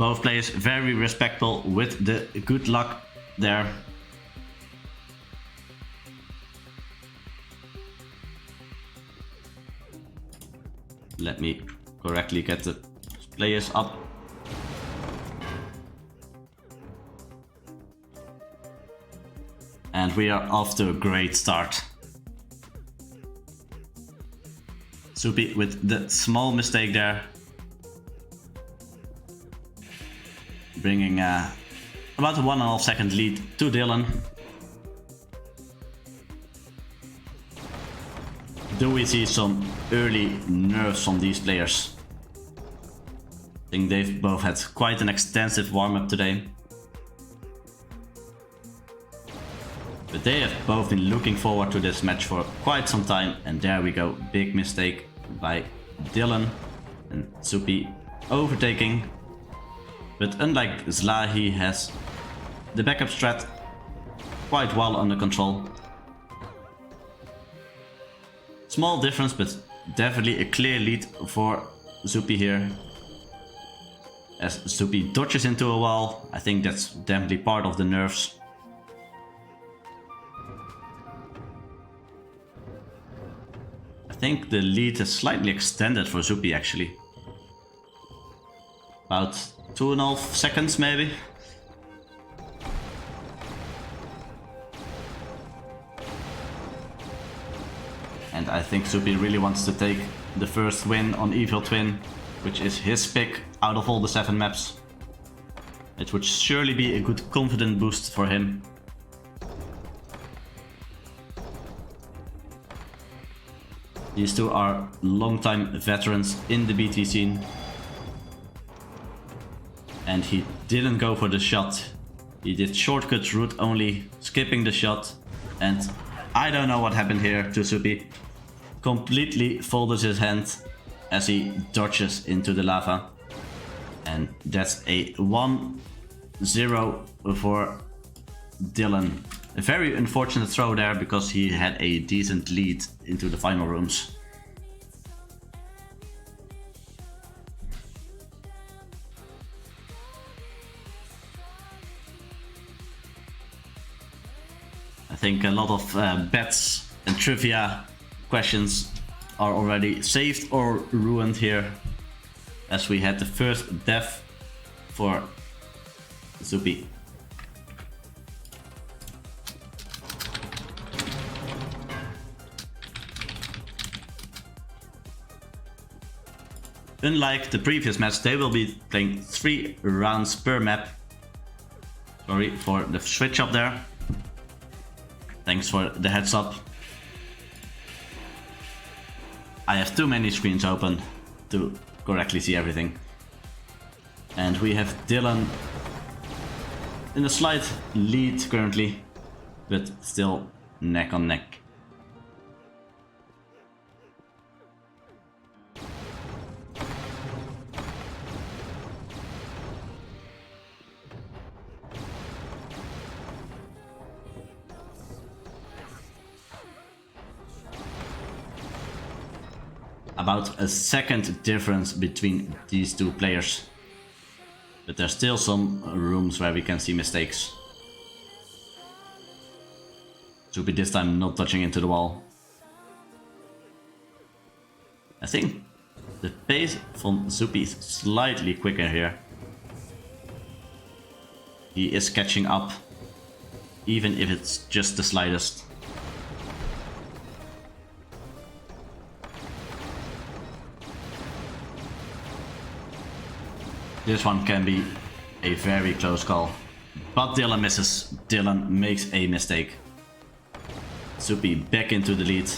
Both players very respectful with the good luck there. Let me correctly get the players up. And we are off to a great start. Soupy with the small mistake there. Bringing about a 1.5 second lead to Dylan. Do we see some early nerves from these players? I think they've both had quite an extensive warm-up today. But they have both been looking forward to this match for quite some time, and there we go, big mistake by Dylan, and Soupy overtaking. But unlike Zla, he has the backup strat quite well under control. Small difference, but definitely a clear lead for Soupy here. As Soupy dodges into a wall, I think that's definitely part of the nerves. I think the lead is slightly extended for Soupy actually. About 2.5 seconds maybe. And I think Soupy really wants to take the first win on Evil Twin, which is his pick out of all the 7 maps. It would surely be a good confidence boost for him. These two are longtime veterans in the BT scene. And he didn't go for the shot. He did shortcut route only, skipping the shot. And I don't know what happened here to Soupy. Completely folded his hand as he dodges into the lava. And that's a 1-0 for Dylan. A very unfortunate throw there because he had a decent lead into the final rooms. I think a lot of bets and trivia questions are already saved or ruined here, as we had the first death for Soupy. Unlike the previous match, they will be playing 3 rounds per map. Sorry for the switch up there. Thanks for the heads up. I have too many screens open to correctly see everything. And we have Dylan in a slight lead currently, but still neck on neck. About a second difference between these two players. But there's still some rooms where we can see mistakes. Soupy this time not touching into the wall. I think the pace from Soupy is slightly quicker here. He is catching up, even if it's just the slightest. This one can be a very close call, but Dylan misses. Dylan makes a mistake. Soupy back into the lead,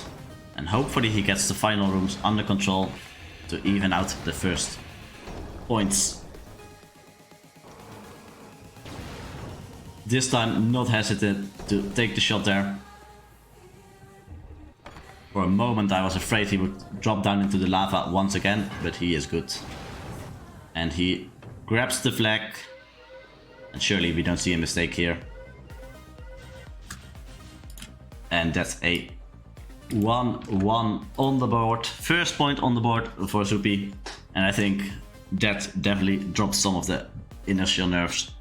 and hopefully he gets the final rooms under control to even out the first points. This time not hesitant to take the shot there. For a moment I was afraid he would drop down into the lava once again, but he is good. And he grabs the flag, and surely we don't see a mistake here. And that's a 1-1 on the board. First point on the board for Soupy, and I think that definitely drops some of the inertial nerves.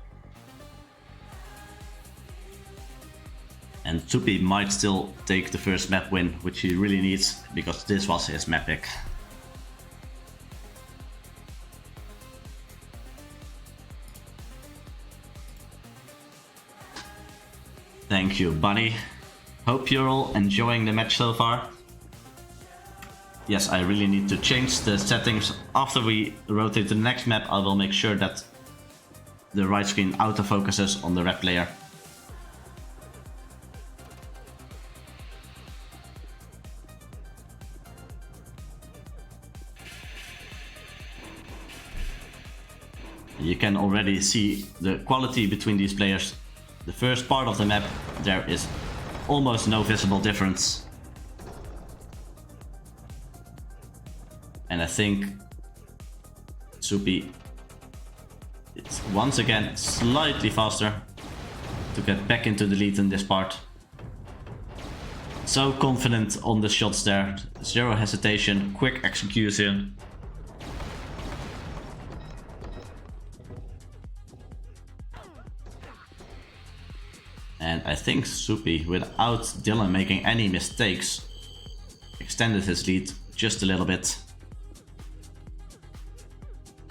And Soupy might still take the first map win, which he really needs, because this was his map pick. Thank you, Bunny. Hope you're all enjoying the match so far. Yes, I really need to change the settings. After we rotate to the next map, I will make sure that the right screen autofocuses on the red player. You can already see the quality between these players. The first part of the map, there is almost no visible difference. And I think Soupy is once again slightly faster to get back into the lead in this part. So confident on the shots there, zero hesitation, quick execution. And I think Soupy, without Dylan making any mistakes, extended his lead just a little bit.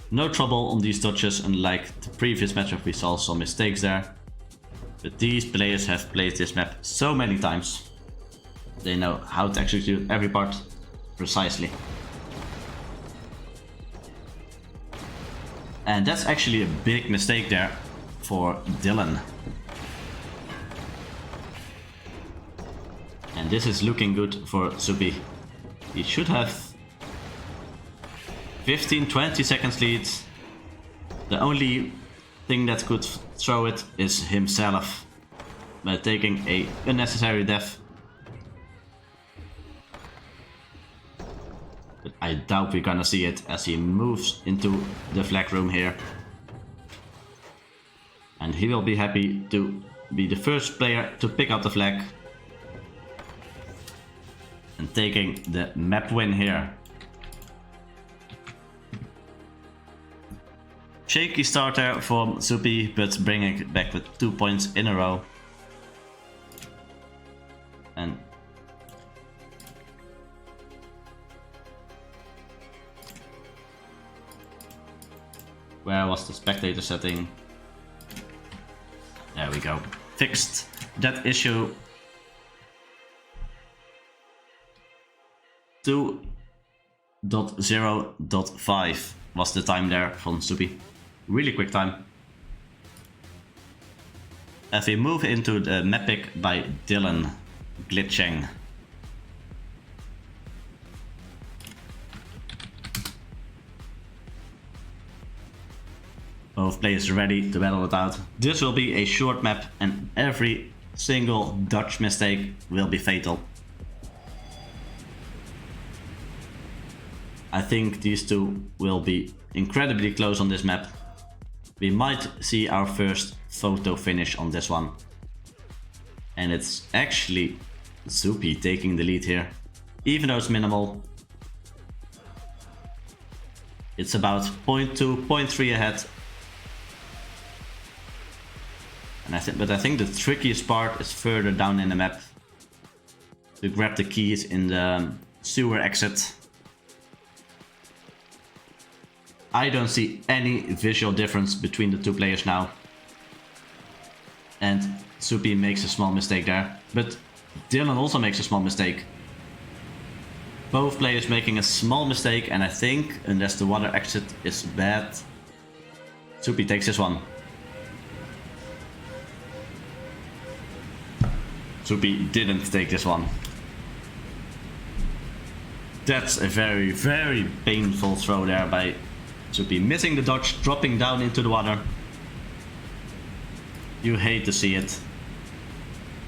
No trouble on these dodges, unlike the previous matchup we saw some mistakes there. But these players have played this map so many times. They know how to execute every part precisely. And that's actually a big mistake there for Dylan. And this is looking good for Soupy. He should have 15-20 seconds lead. The only thing that could throw it is himself by taking a unnecessary death. But I doubt we're gonna see it as he moves into the flag room here. And he will be happy to be the first player to pick up the flag. And taking the map win here. Shaky start there for Soupy, but bringing it back with 2 points in a row. And where was the spectator setting? There we go. Fixed that issue. 2.0.5 was the time there from Soupy. Really quick time. As we move into the map pick by Dylan, Glitcheng. Both players ready to battle it out. This will be a short map and every single dodge mistake will be fatal. I think these two will be incredibly close on this map. We might see our first photo finish on this one. And it's actually Soupy taking the lead here. Even though it's minimal. It's about 0.2, 0.3 ahead. And I think the trickiest part is further down in the map. To grab the keys in the sewer exit. I don't see any visual difference between the two players now. And Soupy makes a small mistake there. But Dylan also makes a small mistake. Both players making a small mistake, and I think, unless the water exit is bad, Soupy takes this one. Soupy didn't take this one. That's a very, very painful throw there by Soupy, missing the dodge, dropping down into the water. You hate to see it.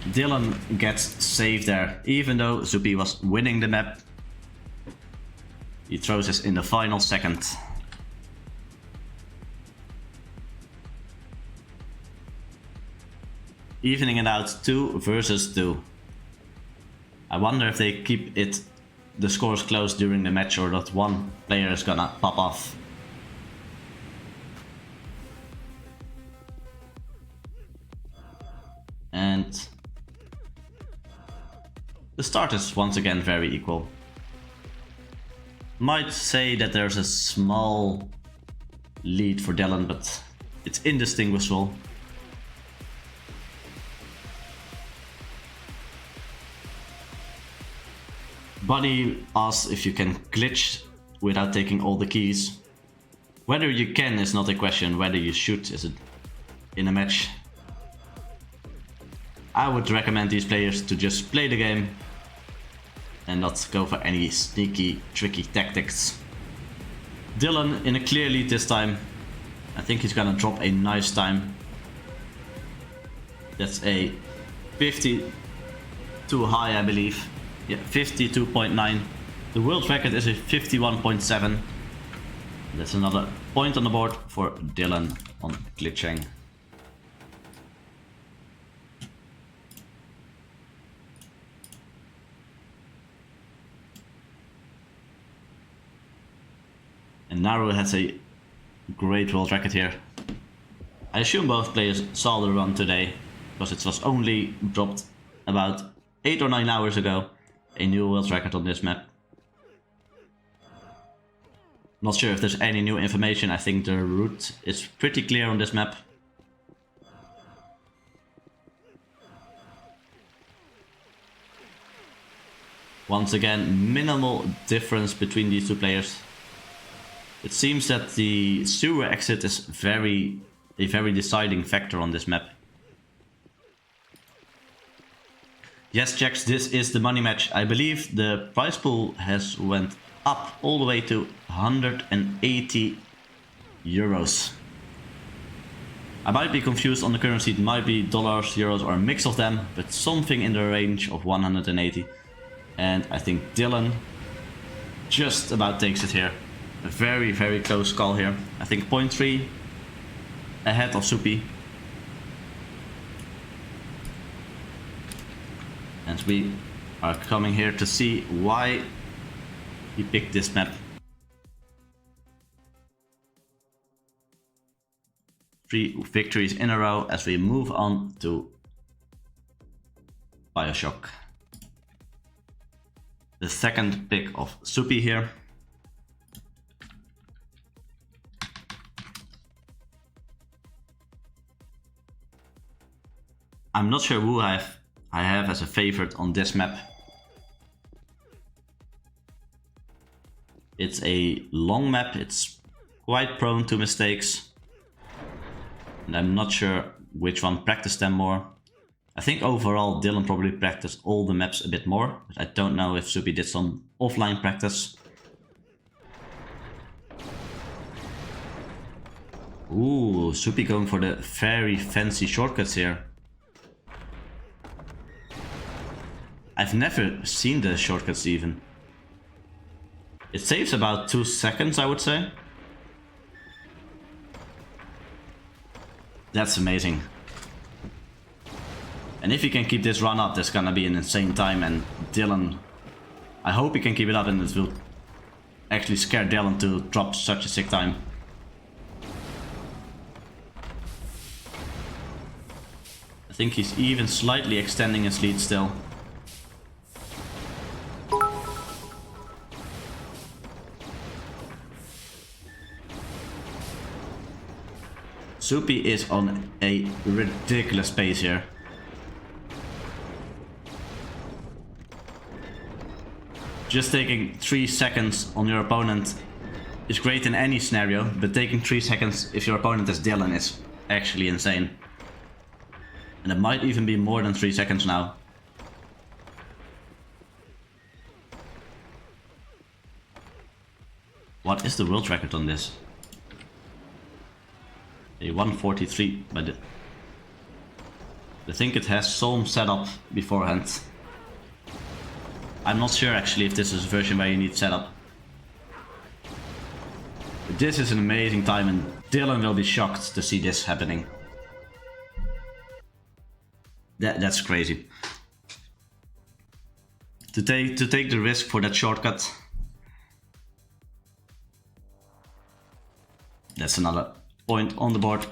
Dylan gets saved there, even though Soupy was winning the map. He throws us in the final second. Evening it out, 2 versus 2. I wonder if they keep the scores close during the match, or that one player is gonna pop off. The start is once again very equal. Might say that there's a small lead for Dylan, but it's indistinguishable. Bunny asks if you can glitch without taking all the keys. Whether you can is not a question, whether you should is it in a match. I would recommend these players to just play the game and not go for any sneaky, tricky tactics. Dylan in a clear lead this time. I think he's gonna drop a nice time. That's a 50 too high, I believe. Yeah, 52.9. The world record is a 51.7. That's another point on the board for Dylan on Glitcheng. And Naru has a great world record here. I assume both players saw the run today, because it was only dropped about 8 or 9 hours ago. A new world record on this map. Not sure if there's any new information. I think the route is pretty clear on this map. Once again, minimal difference between these two players. It seems that the sewer exit is a very deciding factor on this map. Yes, Jax, this is the money match. I believe the prize pool has went up all the way to 180 euros. I might be confused on the currency, it might be dollars, euros or a mix of them, but something in the range of 180. And I think Dylan just about takes it here. A very, very close call here. I think 0.3 ahead of Soupy. And we are coming here to see why he picked this map. 3 victories in a row as we move on to Bioshock. The second pick of Soupy here. I'm not sure who I have as a favorite on this map. It's a long map, it's quite prone to mistakes. And I'm not sure which one practiced them more. I think overall Dylan probably practiced all the maps a bit more, but I don't know if Soupy did some offline practice. Ooh, Soupy going for the very fancy shortcuts here. I've never seen the shortcuts even. It saves about 2 seconds, I would say. That's amazing. And if he can keep this run up, there's gonna be an insane time, and Dylan, I hope he can keep it up and it will actually scare Dylan to drop such a sick time. I think he's even slightly extending his lead still. Soupy is on a ridiculous pace here. Just taking 3 seconds on your opponent is great in any scenario, but taking 3 seconds if your opponent is Dylan is actually insane. And it might even be more than 3 seconds now. What is the world record on this? A 143, but I think it has some setup beforehand. I'm not sure actually if this is a version where you need setup. But this is an amazing time and Dylan will be shocked to see this happening. That's crazy. To take the risk for that shortcut. That's another point on the board.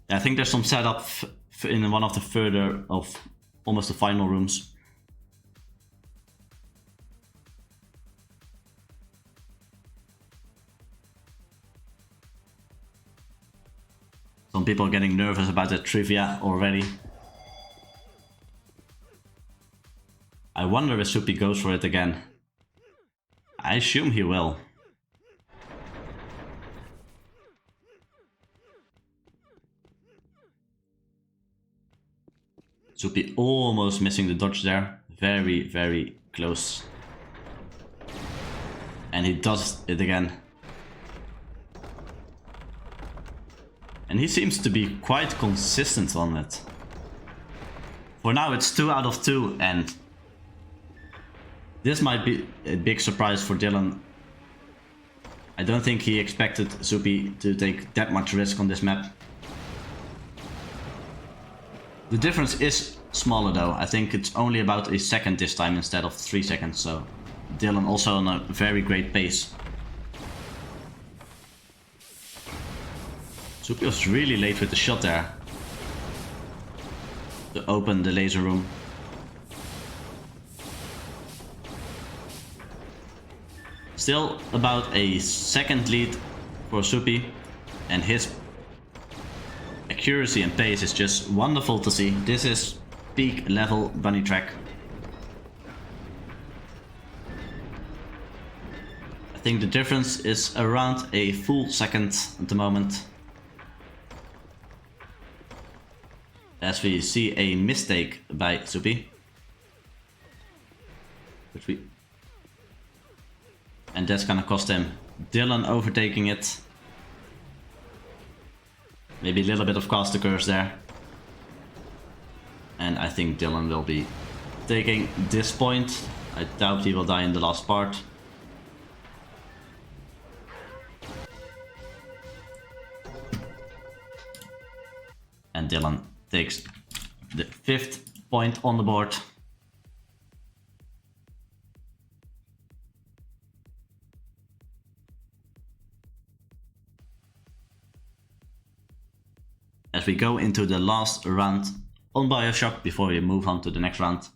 I think there's some setup in one of the further of almost the final rooms. Some people are getting nervous about the trivia already. I wonder if Soupy goes for it again. I assume he will. Soupy almost missing the dodge there. Very, very close. And he does it again. And he seems to be quite consistent on it. For now it's 2 out of 2, and this might be a big surprise for Dylan. I don't think he expected Soupy to take that much risk on this map. The difference is smaller though. I think it's only about a second this time instead of 3 seconds, so Dylan also on a very great pace. Soupy was really late with the shot there to open the laser room. Still about a second lead for Soupy, and his accuracy and pace is just wonderful to see. This is peak level Bunnytrack. I think the difference is around a full second at the moment. As we see a mistake by Soupy. And that's gonna cost him. Dylan overtaking it. Maybe a little bit of caster curse there. And I think Dylan will be taking this point. I doubt he will die in the last part. And Dylan takes the 5th point on the board. As we go into the last round on Bioshock before we move on to the next round.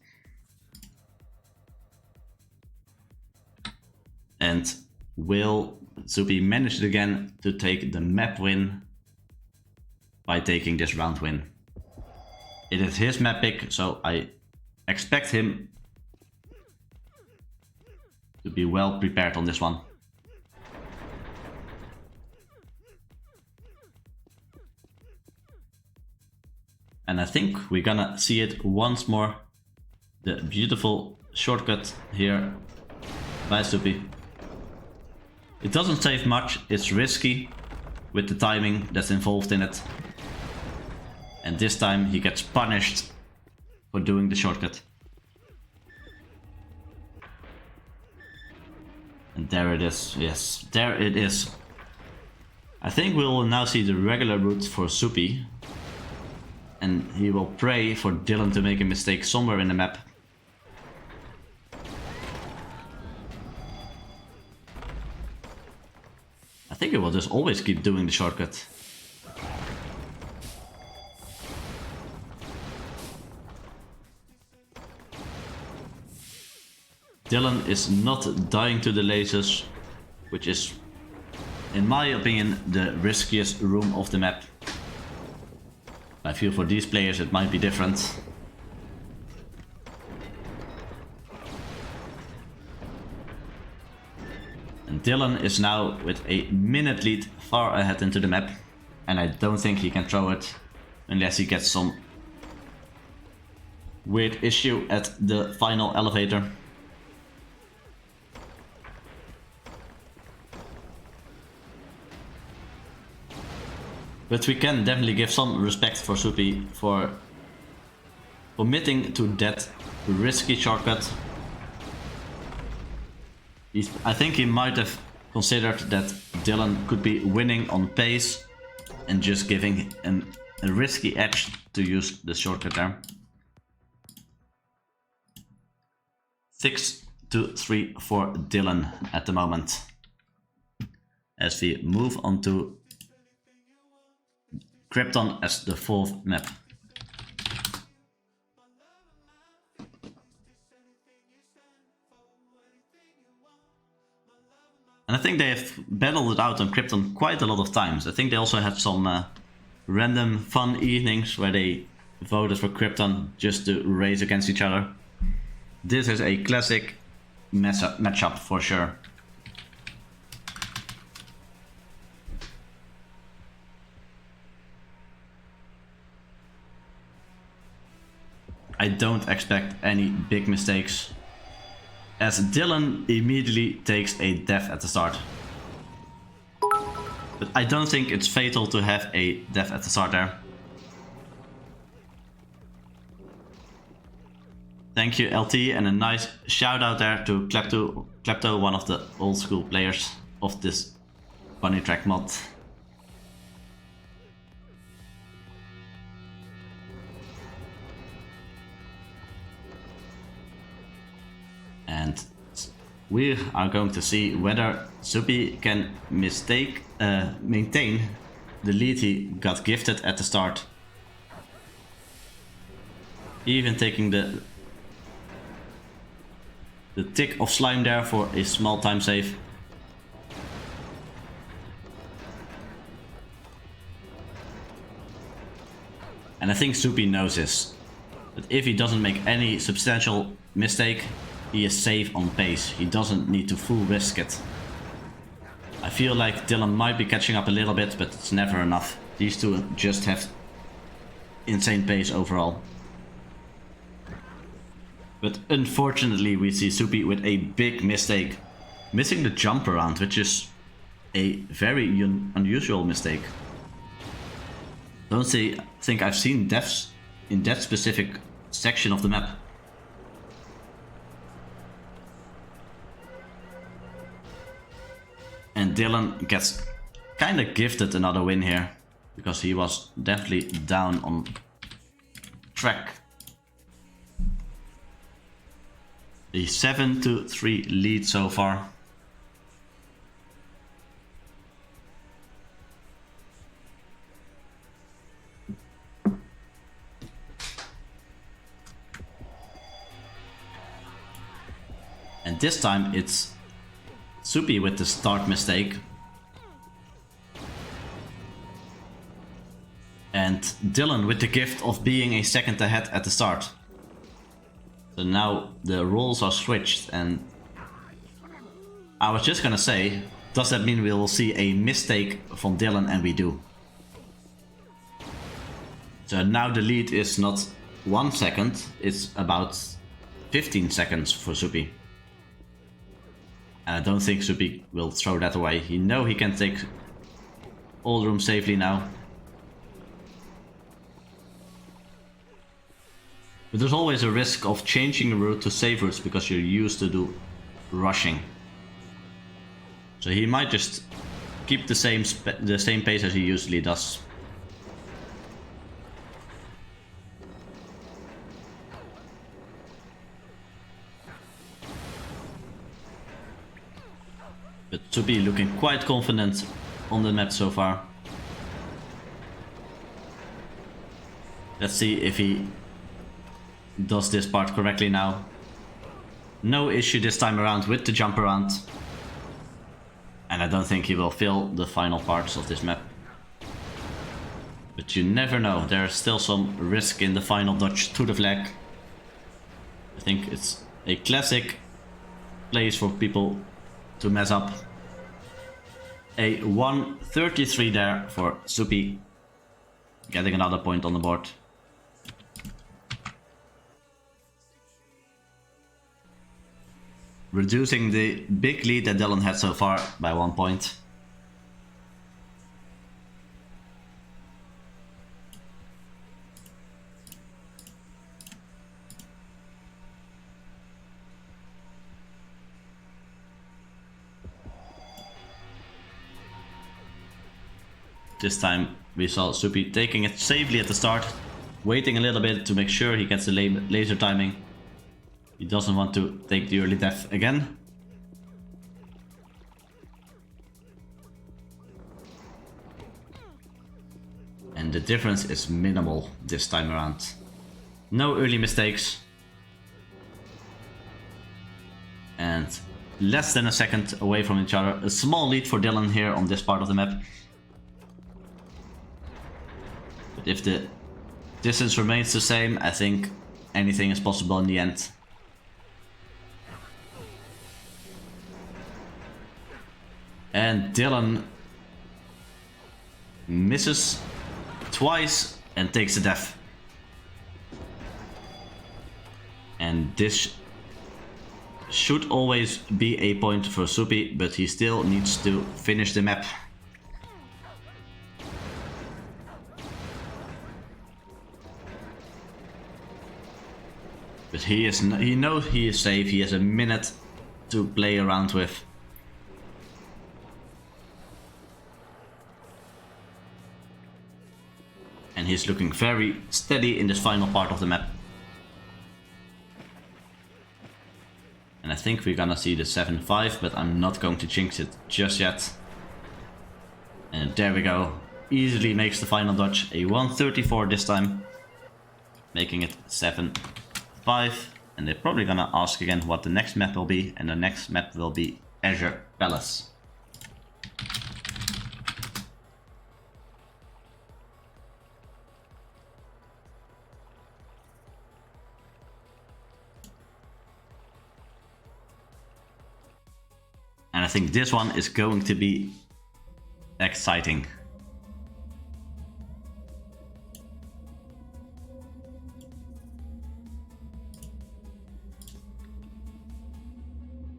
And will Soupy manage it again to take the map win by taking this round win? It is his map pick, so I expect him to be well prepared on this one. And I think we're gonna see it once more. The beautiful shortcut here by Soupy. It doesn't save much, it's risky with the timing that's involved in it. And this time he gets punished for doing the shortcut. And there it is, yes, there it is. I think we'll now see the regular route for Soupy. And he will pray for Dylan to make a mistake somewhere in the map. I think he will just always keep doing the shortcut. Dylan is not dying to the lasers, which is, in my opinion, the riskiest room of the map. I feel for these players it might be different. And Dylan is now with a minute lead far ahead into the map. And I don't think he can throw it unless he gets some weird issue at the final elevator. But we can definitely give some respect for Soupy for committing to that risky shortcut. I think he might have considered that Dylan could be winning on pace and just giving him a risky edge to use the shortcut there. 6-3 for Dylan at the moment. As we move on to Krypton as the 4th map. And I think they have battled it out on Krypton quite a lot of times. I think they also had some random fun evenings where they voted for Krypton just to race against each other. This is a classic matchup for sure. I don't expect any big mistakes, as Dylan immediately takes a death at the start. But I don't think it's fatal to have a death at the start there. Thank you LT, and a nice shout out there to Klepto, one of the old school players of this Bunnytrack mod. And we are going to see whether Soupy can maintain the lead he got gifted at the start. Even taking the tick of slime there for a small time save. And I think Soupy knows this, that if he doesn't make any substantial mistake, he is safe on pace. He doesn't need to full risk it. I feel like Dylan might be catching up a little bit, but it's never enough. These two just have insane pace overall. But unfortunately we see Soupy with a big mistake. Missing the jump around, which is a very unusual mistake. Don't think I've seen deaths in that specific section of the map. And Dylan gets kinda gifted another win here, because he was definitely down on track. A 7-3 lead so far. And this time it's Soupy with the start mistake. And Dylan with the gift of being a second ahead at the start. So now the roles are switched, and I was just gonna say, does that mean we will see a mistake from Dylan? And we do. So now the lead is not 1 second, it's about 15 seconds for Soupy. And I don't think Soupy will throw that away. He knows he can take all room safely now. But there's always a risk of changing a route to safe routes because you're used to do rushing. So he might just keep the same pace as he usually does. But Soupy looking quite confident on the map so far. Let's see if he does this part correctly now. No issue this time around with the jump around. And I don't think he will fill the final parts of this map. But you never know, there's still some risk in the final dodge to the flag. I think it's a classic place for people to mess up. A 1:33 there for Soupy, getting another point on the board. Reducing the big lead that Dylan had so far by 1 point. This time we saw Soupy taking it safely at the start, waiting a little bit to make sure he gets the laser timing. He doesn't want to take the early death again. And the difference is minimal this time around. No early mistakes. And less than a second away from each other. A small lead for Dylan here on this part of the map. But if the distance remains the same, I think anything is possible in the end. And Dylan misses twice and takes the death. And this should always be a point for Soupy, but he still needs to finish the map. But he knows he is safe. He has a minute to play around with. And he's looking very steady in this final part of the map. And I think we're gonna see the 7-5, but I'm not going to jinx it just yet. And there we go. Easily makes the final dodge. A 134 this time. Making it 7-5. And they're probably gonna ask again what the next map will be. And the next map will be Azure Palace. And I think this one is going to be exciting.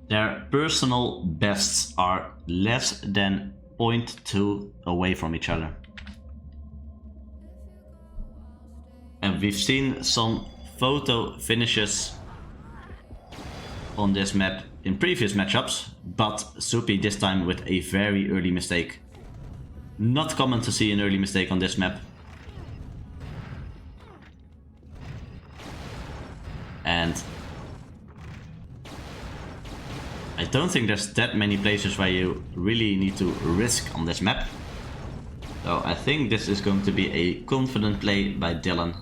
Their personal bests are less than 0.2 away from each other. And we've seen some photo finishes on this map in previous matchups, but Soupy this time with a very early mistake. Not common to see an early mistake on this map. And I don't think there's that many places where you really need to risk on this map. So I think this is going to be a confident play by Dylan.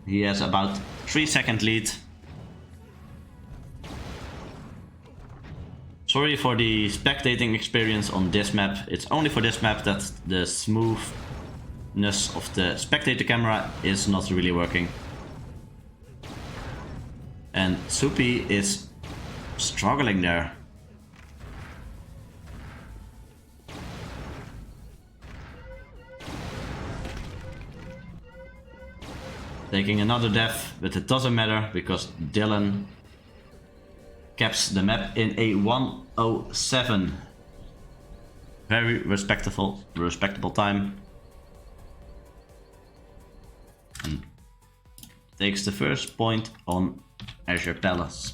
He has about 3-second lead. Sorry for the spectating experience on this map. It's only for this map that the smoothness of the spectator camera is not really working. And Soupy is struggling there. Taking another death, but it doesn't matter because Dylan caps the map in a 1:07. Very respectable time. And takes the first point on Azure Palace.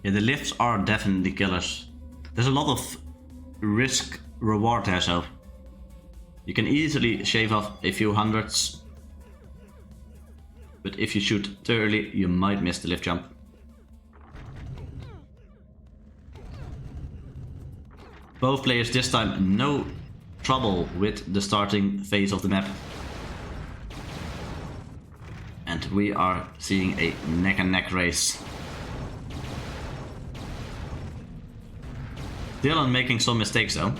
Yeah, the lifts are definitely killers. There's a lot of risk reward there, so you can easily shave off a few hundreds, but if you shoot too early you might miss the lift jump. Both players this time no trouble with the starting phase of the map, and we are seeing a neck and neck race. Dylan making some mistakes though.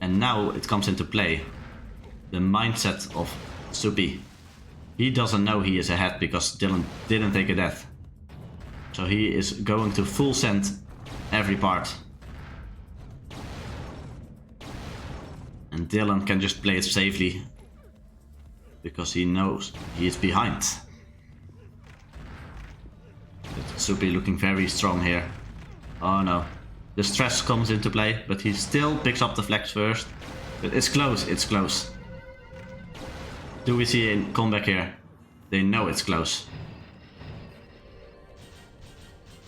And now it comes into play. The mindset of Soupy. He doesn't know he is ahead because Dylan didn't take a death. So he is going to full send every part. And Dylan can just play it safely because he knows he is behind. But Soupy looking very strong here. Oh no. The stress comes into play, but he still picks up the flags first. But it's close, it's close. Do we see a comeback here? They know it's close.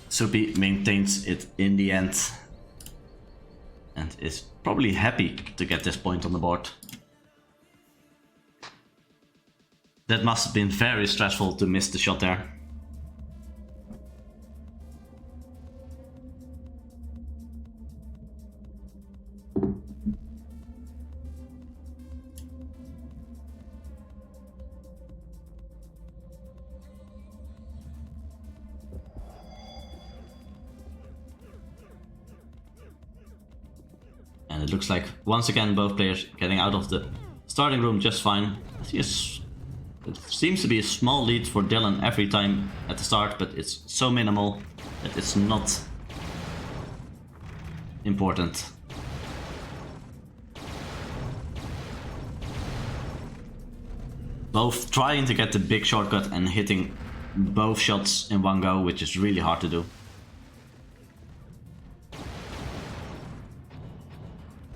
Soupy maintains it in the end. And is probably happy to get this point on the board. That must have been very stressful to miss the shot there. And it looks like, once again, both players getting out of the starting room just fine. It seems to be a small lead for Dylan every time at the start, but it's so minimal that it's not important. Both trying to get the big shortcut and hitting both shots in one go, which is really hard to do.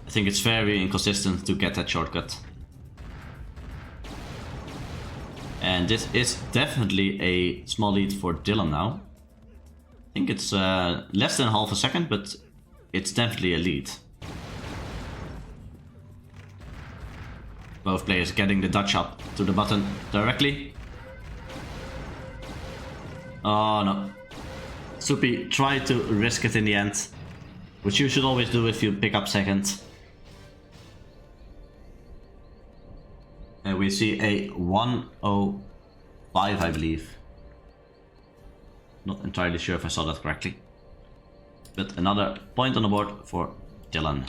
I think it's very inconsistent to get that shortcut. And this is definitely a small lead for Dylan now. I think it's less than half a second, but it's definitely a lead. Both players getting the dodge up to the button directly. Oh no. Soupy tried to risk it in the end, which you should always do if you pick up second. And we see a 105, I believe. Not entirely sure if I saw that correctly. But another point on the board for Dylan.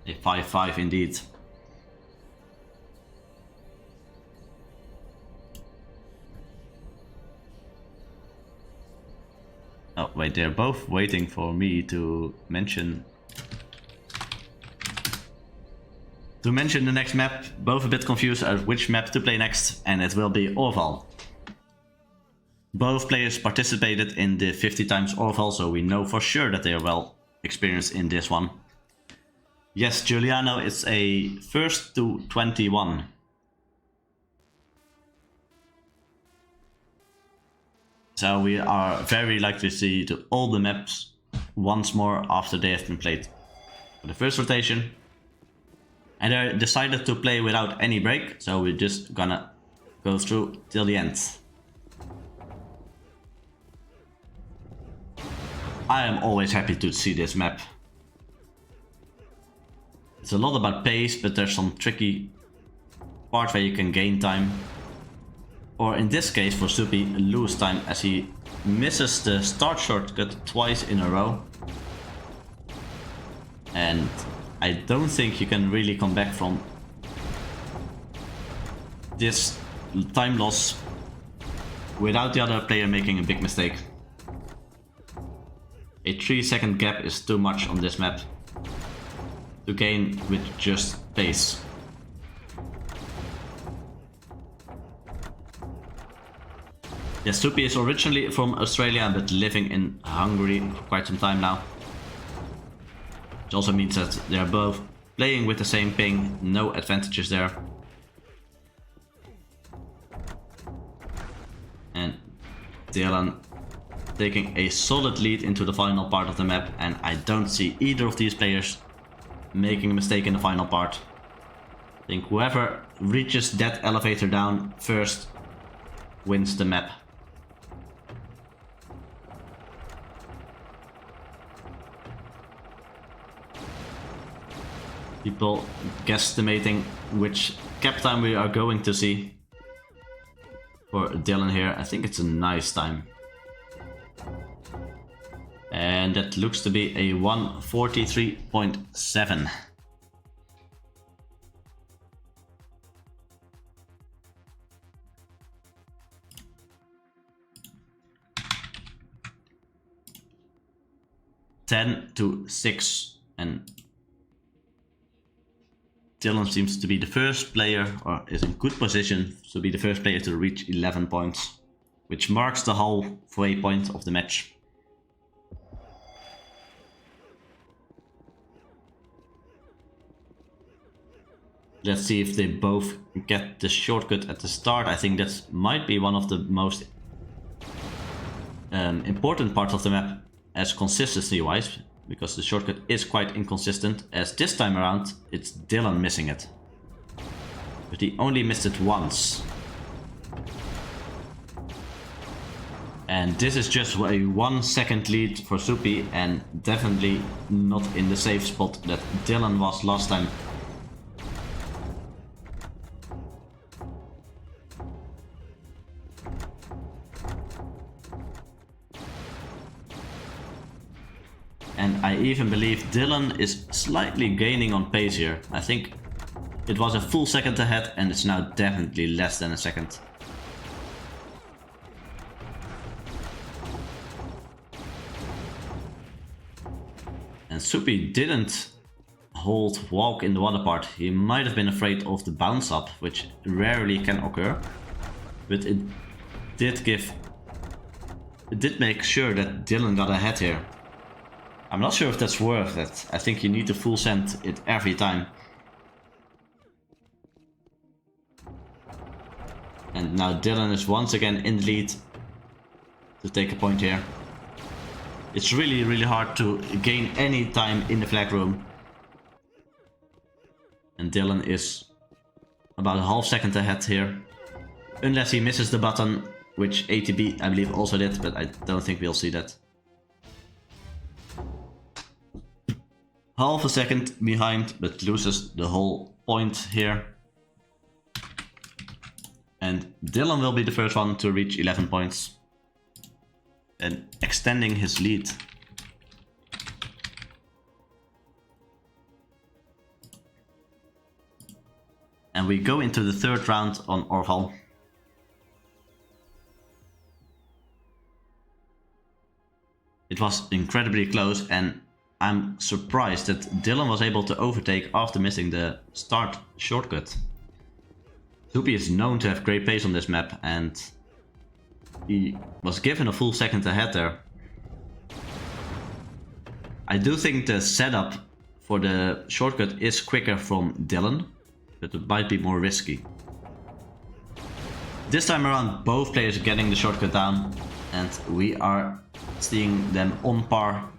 A 5-5 indeed. Oh wait, they're both waiting for me to mention the next map. Both a bit confused at which map to play next, and it will be Orval. Both players participated in the 50 times Orval, so we know for sure that they are well experienced in this one. Yes, Giuliano, it's a 1st to 21. So we are very likely to see all the maps once more after they have been played for the first rotation. And they decided to play without any break, so we're just gonna go through till the end. I am always happy to see this map. It's a lot about pace, but there's some tricky part where you can gain time. Or in this case for Soupy, lose time as he misses the start shortcut twice in a row. And I don't think you can really come back from this time loss without the other player making a big mistake. A 3-second gap is too much on this map to gain with just pace. Yes, Soupy is originally from Australia but living in Hungary for quite some time now. Which also means that they're both playing with the same ping, no advantages there. And Dylan taking a solid lead into the final part of the map, and I don't see either of these players making a mistake in the final part. I think whoever reaches that elevator down first wins the map. People guesstimating which cap time we are going to see for Dylan here. I think it's a nice time. And that looks to be a 1:43.7. (10-6), and Dylan seems to be the first player, or is in good position to be the first player to reach 11 points, which marks the halfway point of the match. Let's see if they both get the shortcut at the start. I think that might be one of the most important parts of the map as consistency wise, because the shortcut is quite inconsistent, as this time around it's Dylan missing it. but he only missed it once. And this is just a 1 second lead for Soupy, and definitely not in the safe spot that Dylan was last time. And I even believe Dylan is slightly gaining on pace here. I think it was a full second ahead and it's now definitely less than a second. And Soupy didn't hold walk in the water part. He might have been afraid of the bounce up, which rarely can occur. But it did make sure that Dylan got ahead here. I'm not sure if that's worth it. I think you need to full send it every time. And now Dylan is once again in the lead to take a point here. It's really hard to gain any time in the flag room. And Dylan is about a half second ahead here. Unless he misses the button, which ATB I believe also did, but I don't think we'll see that. Half a second behind, but loses the whole point here. And Dylan will be the first one to reach 11 points. And extending his lead. And we go into the third round on Orval. It was incredibly close, and I'm surprised that Dylan was able to overtake after missing the start shortcut. Soupy is known to have great pace on this map, and he was given a full second ahead there. I do think the setup for the shortcut is quicker from Dylan, but it might be more risky. This time around both players are getting the shortcut down, and we are seeing them on par.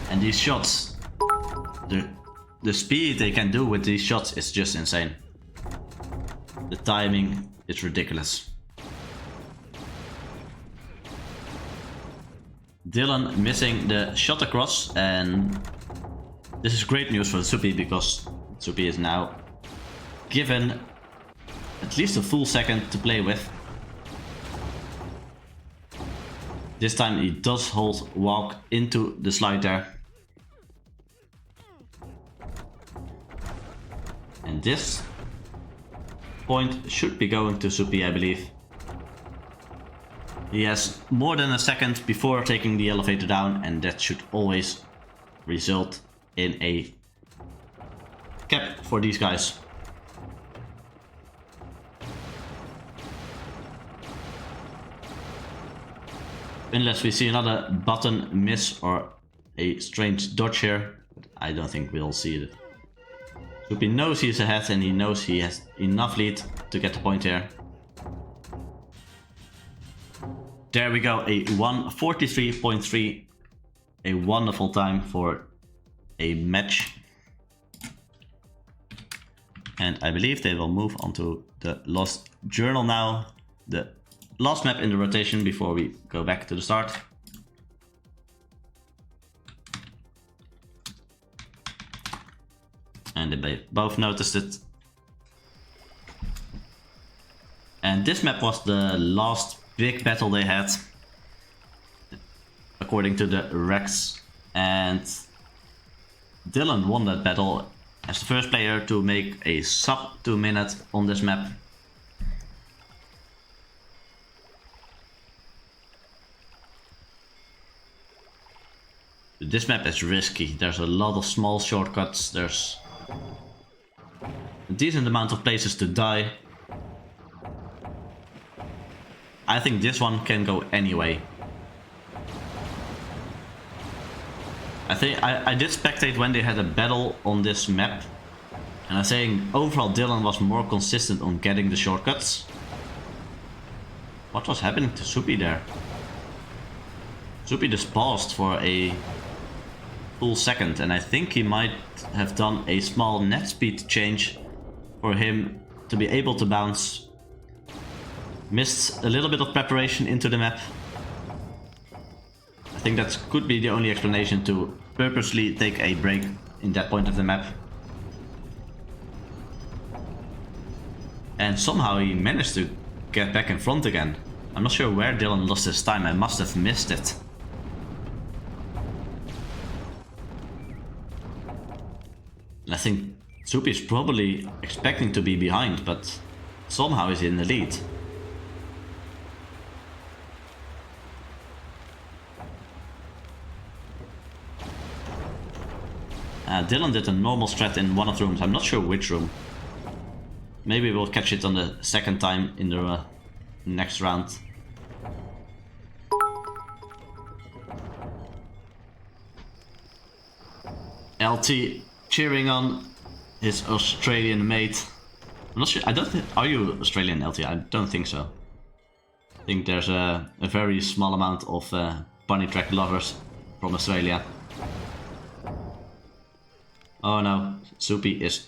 And these shots, the speed they can do with these shots is just insane. The timing is ridiculous. Dylan missing the shot across, and this is great news for Soupy because Soupy is now given at least a full second to play with. This time he does hold walk into the slide there. And this point should be going to Soupy, I believe. He has more than a second before taking the elevator down, and that should always result in a cap for these guys. Unless we see another button miss or a strange dodge here, but I don't think we'll see it. Soupy knows he's ahead and he knows he has enough lead to get the point here. There we go, a 1:43.3, a wonderful time for a match. And I believe they will move on to the Lost Journal now, the last map in the rotation before we go back to the start. And they both noticed it. And this map was the last big battle they had, according to the Rex. And Dylan won that battle as the first player to make a sub 2 minute on this map. This map is risky. There's a lot of small shortcuts. There's a decent amount of places to die. I think this one can go anyway. I did spectate when they had a battle on this map, and I'm saying overall Dylan was more consistent on getting the shortcuts. What was happening to Soupy there? Soupy just paused for a full second, and I think he might have done a small net speed change for him to be able to bounce. Missed a little bit of preparation into the map. I think that could be the only explanation, to purposely take a break in that point of the map. And somehow he managed to get back in front again. I'm not sure where Dylan lost his time, I must have missed it. And I think Soupy is probably expecting to be behind, but somehow he's in the lead. Dylan did a normal strat in one of the rooms, I'm not sure which room. Maybe we'll catch it on the second time in the next round. LT cheering on his Australian mate. I'm not sure, I don't think, are you Australian, LT? I don't think so. I think there's a very small amount of Bunnytrack lovers from Australia. Oh no, Soupy is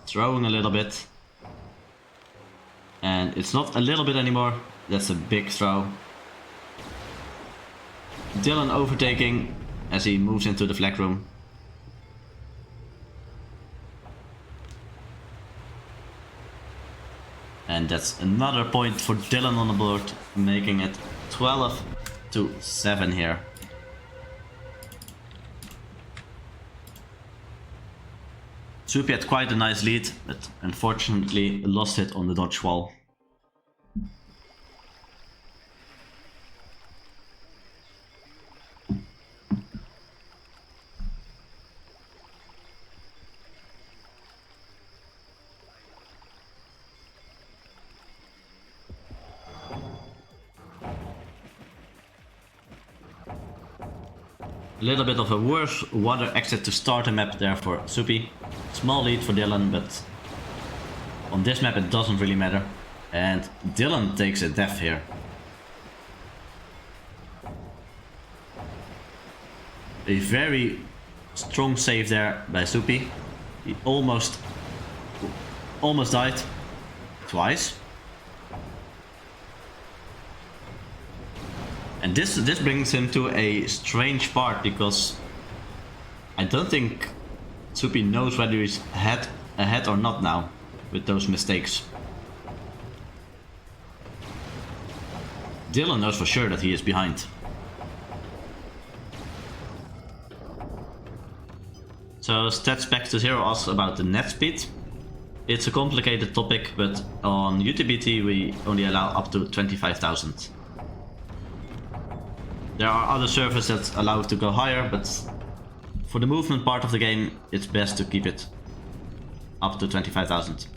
throwing a little bit. And it's not a little bit anymore, that's a big throw. Dylan overtaking as he moves into the flag room. And that's another point for Dylan on the board, making it 12-7 here. Soupy had quite a nice lead, but unfortunately lost it on the dodge wall. A little bit of a worse water exit to start a map there for Soupy. Small lead for Dylan, but on this map it doesn't really matter. And Dylan takes a death here. A very strong save there by Soupy. He almost died twice. And this brings him to a strange part, because I don't think Soupy knows whether he's ahead or not now with those mistakes. Dylan knows for sure that he is behind. So stats back to zero asks about the net speed. It's a complicated topic, but on UTBT we only allow up to 25,000. There are other servers that allow it to go higher, but for the movement part of the game, it's best to keep it up to 25,000.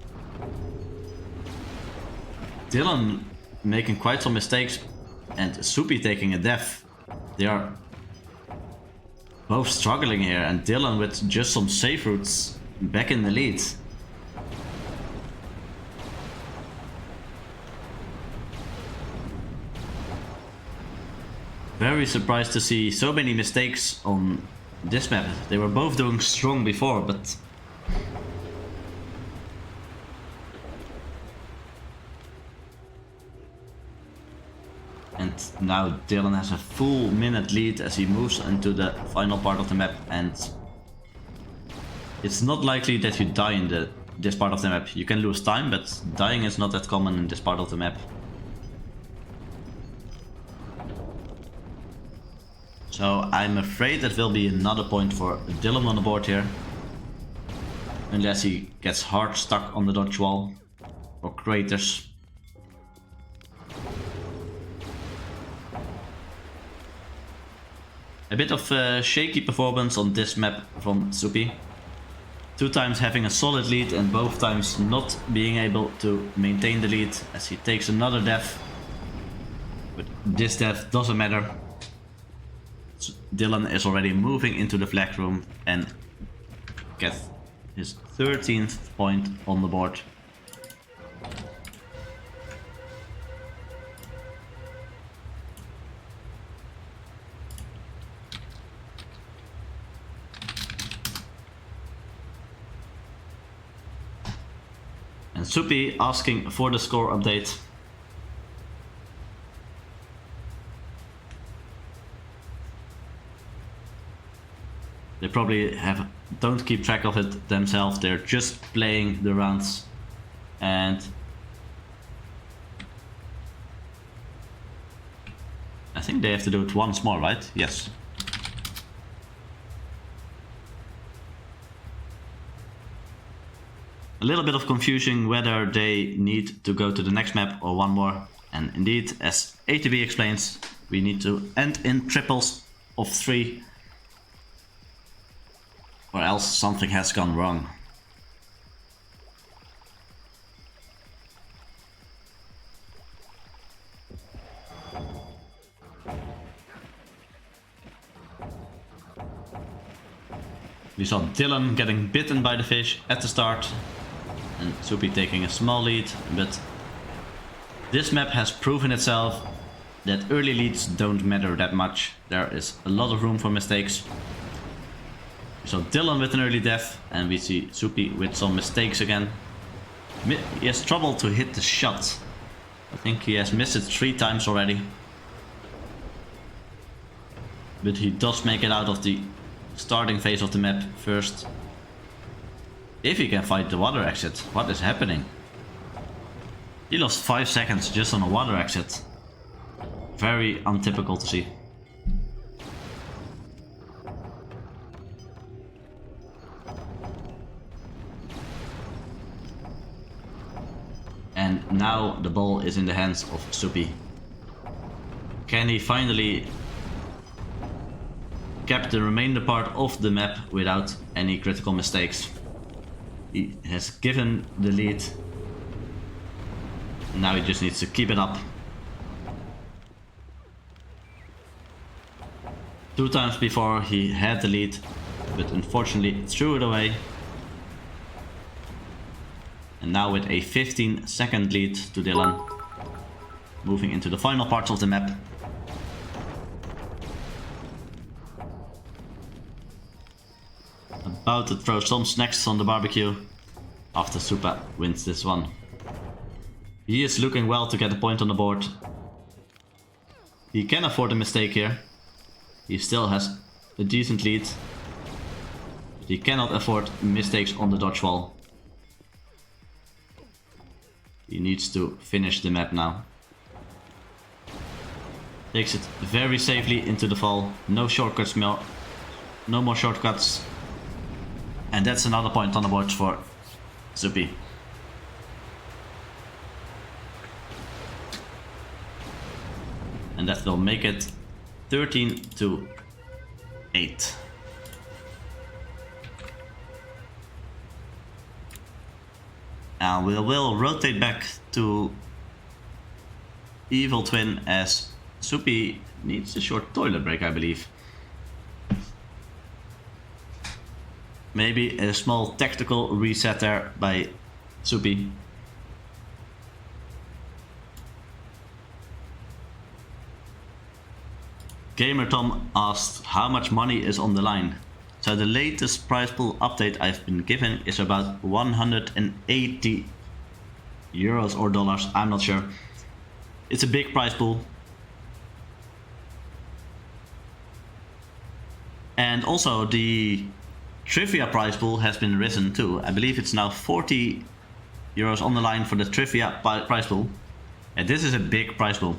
Dylan making quite some mistakes and Soupy taking a death. They are both struggling here, and Dylan with just some safe routes back in the lead. Very surprised to see so many mistakes on this map. They were both doing strong before, but and now Dylan has a full minute lead as he moves into the final part of the map, and it's not likely that you die in this part of the map. You can lose time, but dying is not that common in this part of the map. So I'm afraid that will be another point for Dylan on the board here. Unless he gets hard stuck on the dodge wall or craters. A bit of shaky performance on this map from Soupy. 2 times having a solid lead and both times not being able to maintain the lead as he takes another death. But this death doesn't matter. Dylan is already moving into the flag room and gets his 13th point on the board. And Soupy asking for the score update. They probably don't keep track of it themselves, they're just playing the rounds. And I think they have to do it once more, right? Yes. A little bit of confusion whether they need to go to the next map or one more. And indeed, as ATB explains, we need to end in triples of 3. Or else something has gone wrong. We saw Dylan getting bitten by the fish at the start. And Soupy taking a small lead, but this map has proven itself that early leads don't matter that much. There is a lot of room for mistakes. We saw Dylan with an early death, and we see Soupy with some mistakes again. He has trouble to hit the shot. I think he has missed it 3 times already. But he does make it out of the starting phase of the map first. If he can fight the water exit, what is happening? He lost 5 seconds just on a water exit. Very untypical to see. And now the ball is in the hands of Soupy. Can he finally cap the remainder part of the map without any critical mistakes? He has given the lead. Now he just needs to keep it up. 2 times before he had the lead, but unfortunately threw it away. And now with a 15-second lead to Dylan. Moving into the final parts of the map. About to throw some snacks on the barbecue after Soupy wins this one. He is looking well to get a point on the board. He can afford a mistake here. He still has a decent lead. But he cannot afford mistakes on the dodge wall. He needs to finish the map now. Takes it very safely into the fall. No shortcuts, no more shortcuts. And that's another point on the board for Soupy. And that will make it 13-8. And we will rotate back to EvilTwin as Soupy needs a short toilet break, I believe. Maybe a small tactical reset there by Soupy. Gamer Tom asked how much money is on the line. So the latest prize pool update I've been given is about 180 euros or dollars, I'm not sure. It's a big prize pool. And also the trivia prize pool has been risen too. I believe it's now 40 euros on the line for the trivia prize pool. And this is a big prize pool.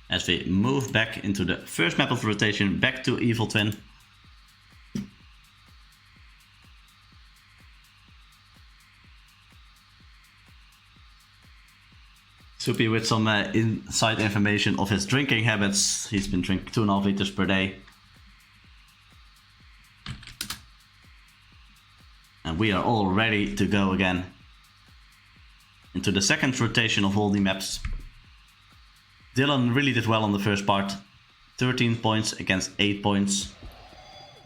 As we move back into the first map of the rotation, back to EvilTwin. Soupy with some inside information of his drinking habits. He's been drinking 2.5 liters per day. And we are all ready to go again into the second rotation of all the maps. Dylan really did well on the first part. 13 points against 8 points.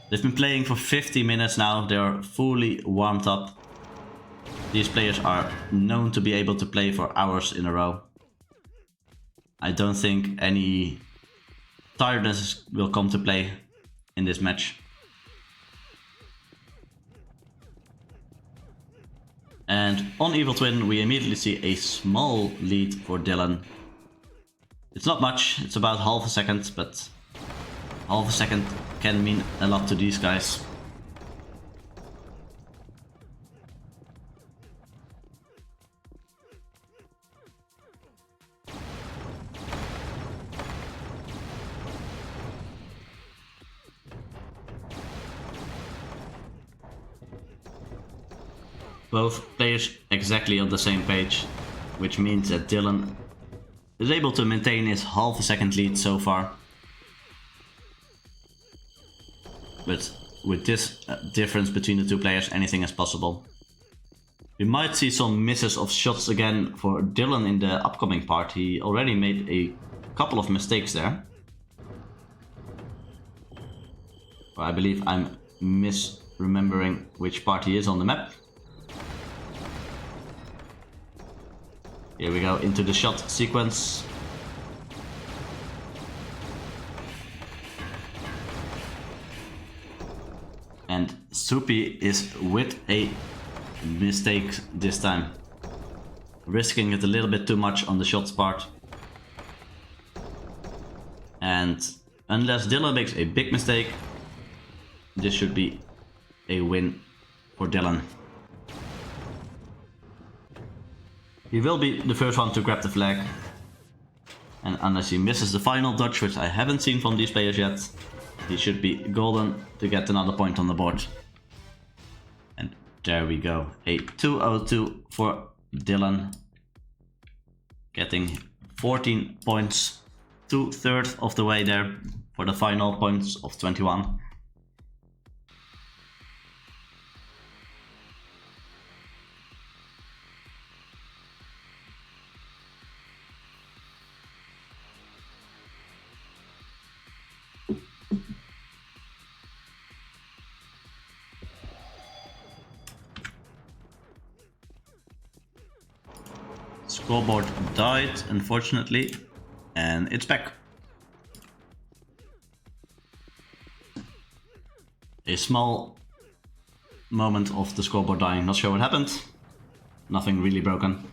They've been playing for 50 minutes now. They're fully warmed up. These players are known to be able to play for hours in a row. I don't think any tiredness will come to play in this match. And on EvilTwin we immediately see a small lead for Dylan. It's not much, it's about half a second, but half a second can mean a lot to these guys. Both players exactly on the same page, which means that Dylan is able to maintain his half a second lead so far. But with this difference between the two players, anything is possible. We might see some misses of shots again for Dylan in the upcoming part. He already made a couple of mistakes there. I believe I'm misremembering which part he is on the map. Here we go into the shot sequence. And Soupy is with a mistake this time. Risking it a little bit too much on the shots part. And unless Dylan makes a big mistake, this should be a win for Dylan. He will be the first one to grab the flag. And unless he misses the final dodge, which I haven't seen from these players yet, he should be golden to get another point on the board. And there we go. A 2-0-2 for Dylan. Getting 14 points, 2/3 of the way there for the final points of 21. Scoreboard died, unfortunately, and it's back. A small moment of the scoreboard dying, not sure what happened. Nothing really broken.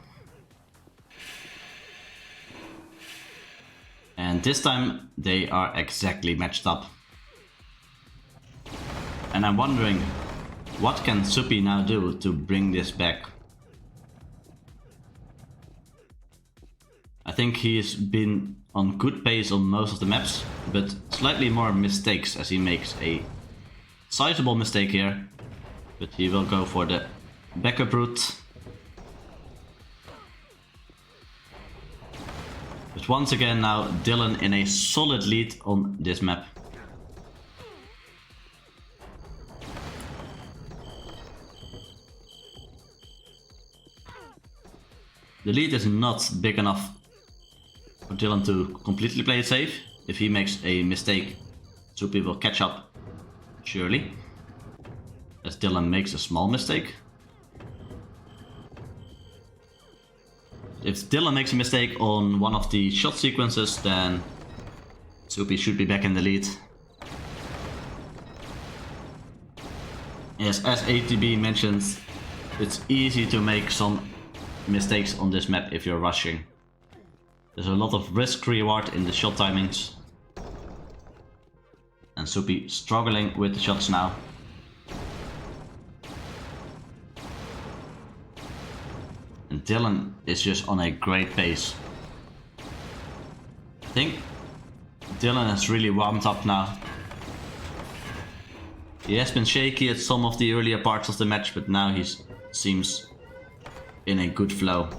And this time they are exactly matched up. And I'm wondering, what can Soupy now do to bring this back? I think he's been on good pace on most of the maps, but slightly more mistakes as he makes a sizable mistake here. But he will go for the backup route. But once again now Dylan in a solid lead on this map. The lead is not big enough for Dylan to completely play it safe. If he makes a mistake, Soupy will catch up, surely. As Dylan makes a small mistake. If Dylan makes a mistake on one of the shot sequences, then Soupy should be back in the lead. Yes, as ATB mentioned, it's easy to make some mistakes on this map if you're rushing. There's a lot of risk reward in the shot timings. And Soupy struggling with the shots now. And Dylan is just on a great pace. I think Dylan has really warmed up now. He has been shaky at some of the earlier parts of the match, but now he seems in a good flow.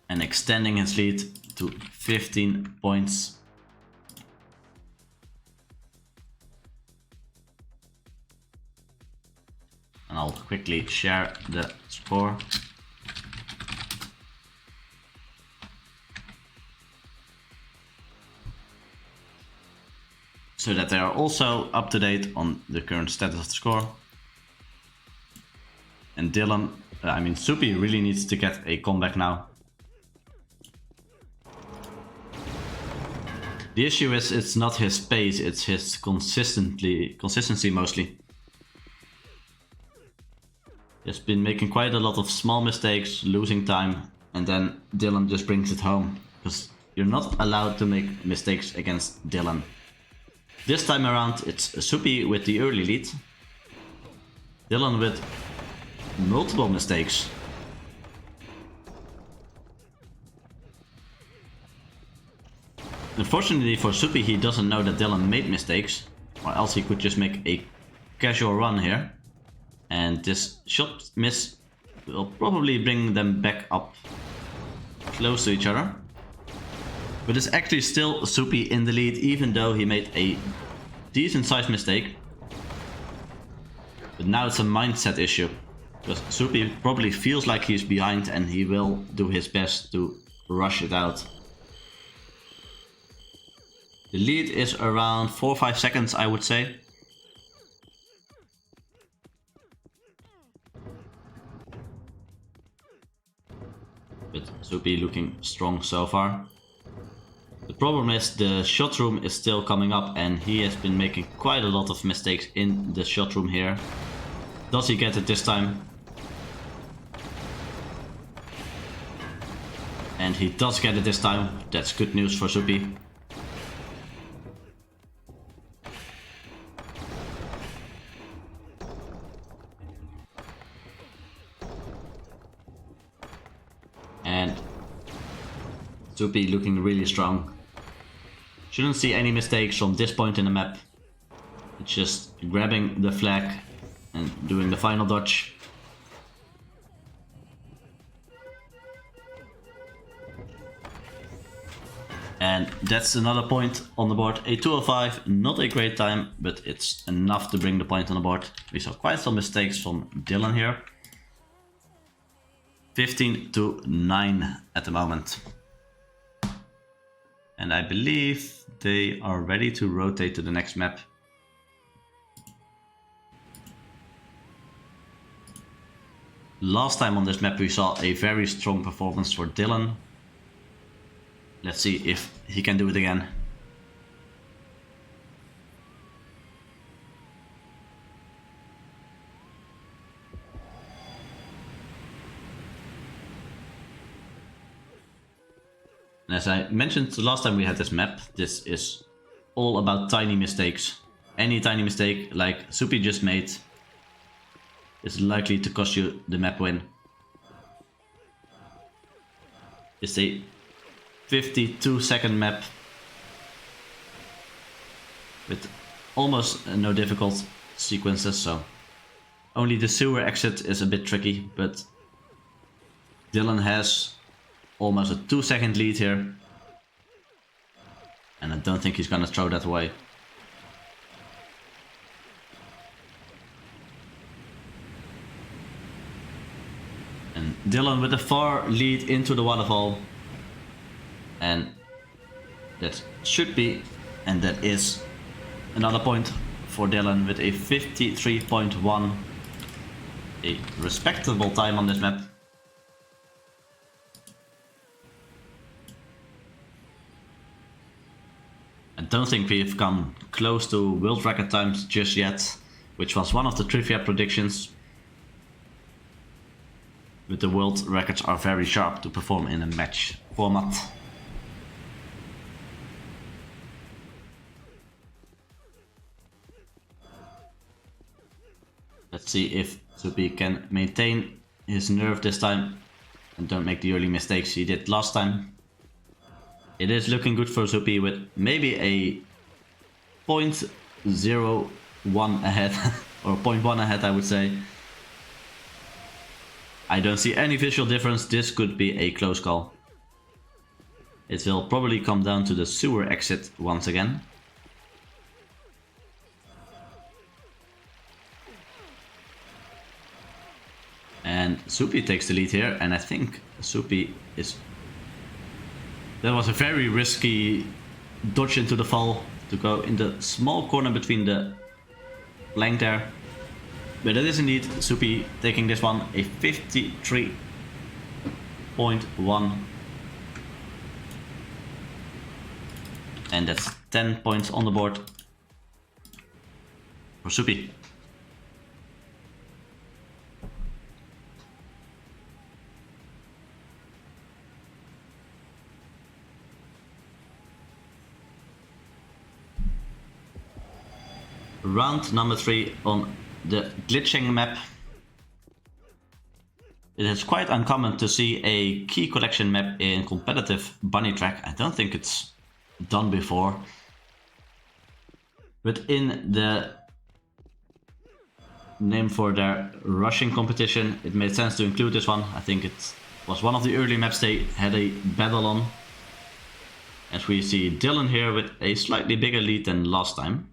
And extending his lead to 15 points. And I'll quickly share the score. so that they are also up to date on the current status of the score. And Soupy really needs to get a comeback now. The issue is it's not his pace, it's his consistency mostly. He's been making quite a lot of small mistakes, losing time, and then Dylan just brings it home. Because you're not allowed to make mistakes against Dylan. This time around it's Soupy with the early lead. Dylan with multiple mistakes. Unfortunately for Soupy, he doesn't know that Dylan made mistakes, or else he could just make a casual run here. And this shot miss will probably bring them back up close to each other. But it's actually still Soupy in the lead, even though he made a decent sized mistake. But now it's a mindset issue, because Soupy probably feels like he's behind and he will do his best to rush it out. The lead is around 4 or 5 seconds, I would say. But Soupy looking strong so far. The problem is the shot room is still coming up and he has been making quite a lot of mistakes in the shot room here. Does he get it this time? And he does get it this time. That's good news for Soupy. And Soupy looking really strong. Shouldn't see any mistakes from this point in the map. It's just grabbing the flag and doing the final dodge. And that's another point on the board. A 205, not a great time, but it's enough to bring the point on the board. We saw quite some mistakes from Dylan here. 15-9 at the moment. And I believe they are ready to rotate to the next map. Last time on this map we saw a very strong performance for Dylan. Let's see if he can do it again. As I mentioned the last time we had this map, this is all about tiny mistakes. Any tiny mistake like Soupy just made is likely to cost you the map win. It's a 52-second map with almost no difficult sequences, so only the sewer exit is a bit tricky, but Dylan has almost a 2-second lead here, and I don't think he's gonna throw that away. And Dylan with a far lead into the waterfall, and that should be, and that is, another point for Dylan with a 53.1, a respectable time on this map. I don't think we've come close to world record times just yet, which was one of the trivia predictions. But the world records are very sharp to perform in a match format. Let's see if Soupy can maintain his nerve this time and don't make the early mistakes he did last time. It is looking good for Soupy with maybe a 0.01 ahead, or 0.1 ahead I would say. I don't see any visual difference, this could be a close call. It will probably come down to the sewer exit once again. And Soupy takes the lead here, and I think Soupy is... That was a very risky dodge into the fall. to go in the small corner between the plank there. But it is indeed Soupy taking this one, a 53.1. And that's 10 points on the board for Soupy. Round number 3 on the Glitcheng map. It is quite uncommon to see a key collection map in competitive Bunnytrack. I don't think it's done before. But in the name for their rushing competition, it made sense to include this one. I think it was one of the early maps they had a battle on. As we see Dylan here with a slightly bigger lead than last time.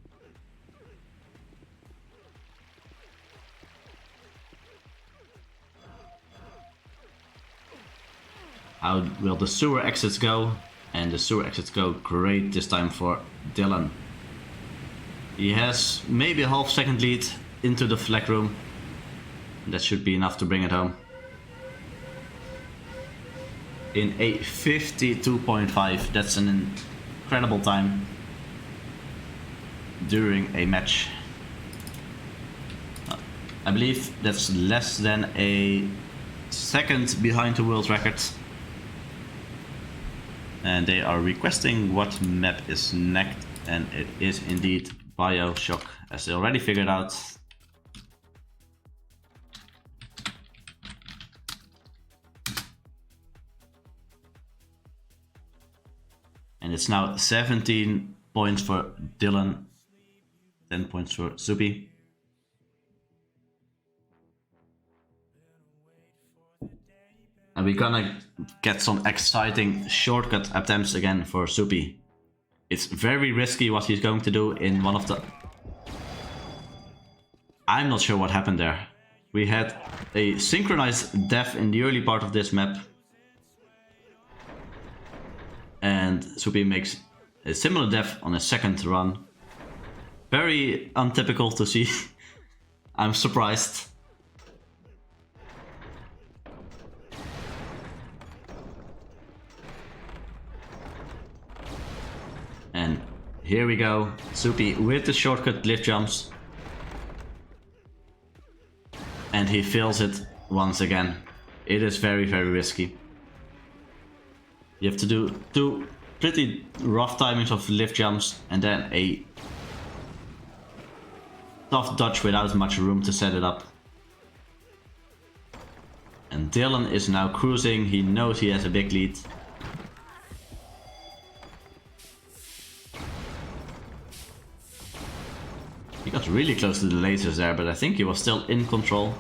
How will the sewer exits go? And the sewer exits go great this time for Dylan. He has maybe a half second lead into the flag room. That should be enough to bring it home. In a 52.5, that's an incredible time during a match. I believe that's less than a second behind the world record. And they are requesting what map is next, and it is indeed Bioshock, as they already figured out. And it's now 17 points for Dylan, 10 points for Soupy. And we're gonna get some exciting shortcut attempts again for Soupy. It's very risky what he's going to do in one of the... I'm not sure what happened there. We had a synchronized death in the early part of this map. And Soupy makes a similar death on a second run. Very untypical to see. I'm surprised. And here we go, Soupy with the shortcut glitch jumps. And he fails it once again. It is very, very risky. You have to do two pretty rough timings of lift jumps and then a tough dodge without much room to set it up. And Dylan is now cruising, he knows he has a big lead. He got really close to the lasers there, but I think he was still in control.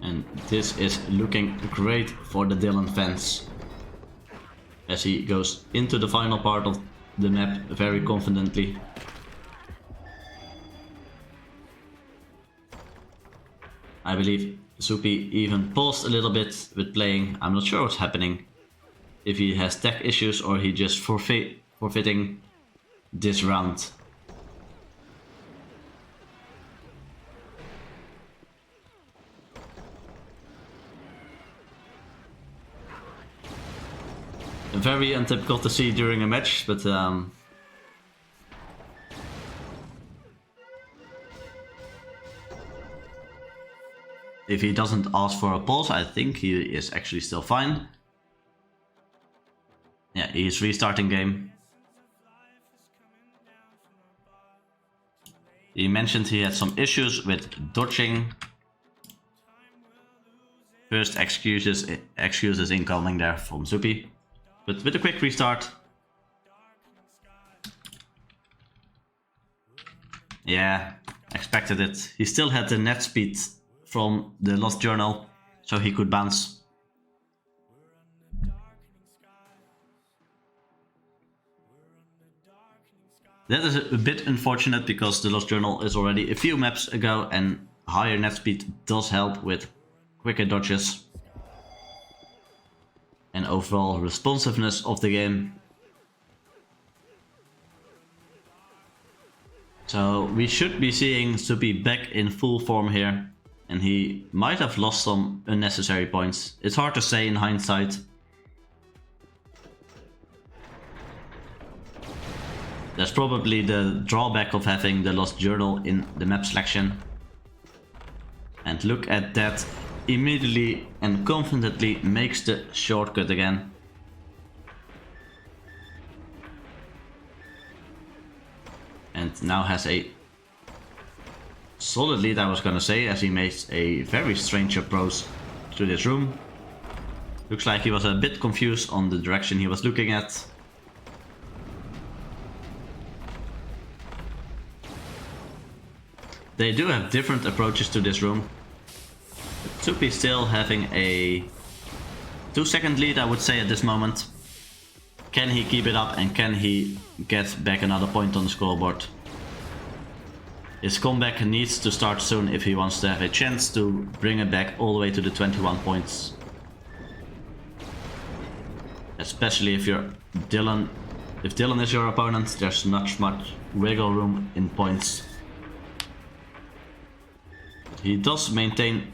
And this is looking great for the Dylan fans. As he goes into the final part of the map very confidently. I believe Soupy even paused a little bit with playing. I'm not sure what's happening. If he has tech issues or he just forfeiting this round. Very untypical to see during a match, but if he doesn't ask for a pause, I think he is actually still fine. Yeah, he's restarting game. He mentioned he had some issues with dodging. First excuses incoming there from Soupy. But with a quick restart. Yeah, expected it. He still had the net speed from the Lost Journal, so he could bounce. That is a bit unfortunate because the Lost Journal is already a few maps ago and higher net speed does help with quicker dodges and overall responsiveness of the game. So we should be seeing Soupy back in full form here, and he might have lost some unnecessary points. It's hard to say in hindsight. That's probably the drawback of having the Lost Journal in the map selection. And look at that, immediately and confidently makes the shortcut again. And now has a solid lead, I was gonna say, as he makes a very strange approach to this room. Looks like he was a bit confused on the direction he was looking at. They do have different approaches to this room. Soupy still having a 2-second lead, I would say, at this moment. Can he keep it up and can he get back another point on the scoreboard? His comeback needs to start soon if he wants to have a chance to bring it back all the way to the 21 points. Especially if you're Dylan. If Dylan is your opponent, there's not much wiggle room in points. He does maintain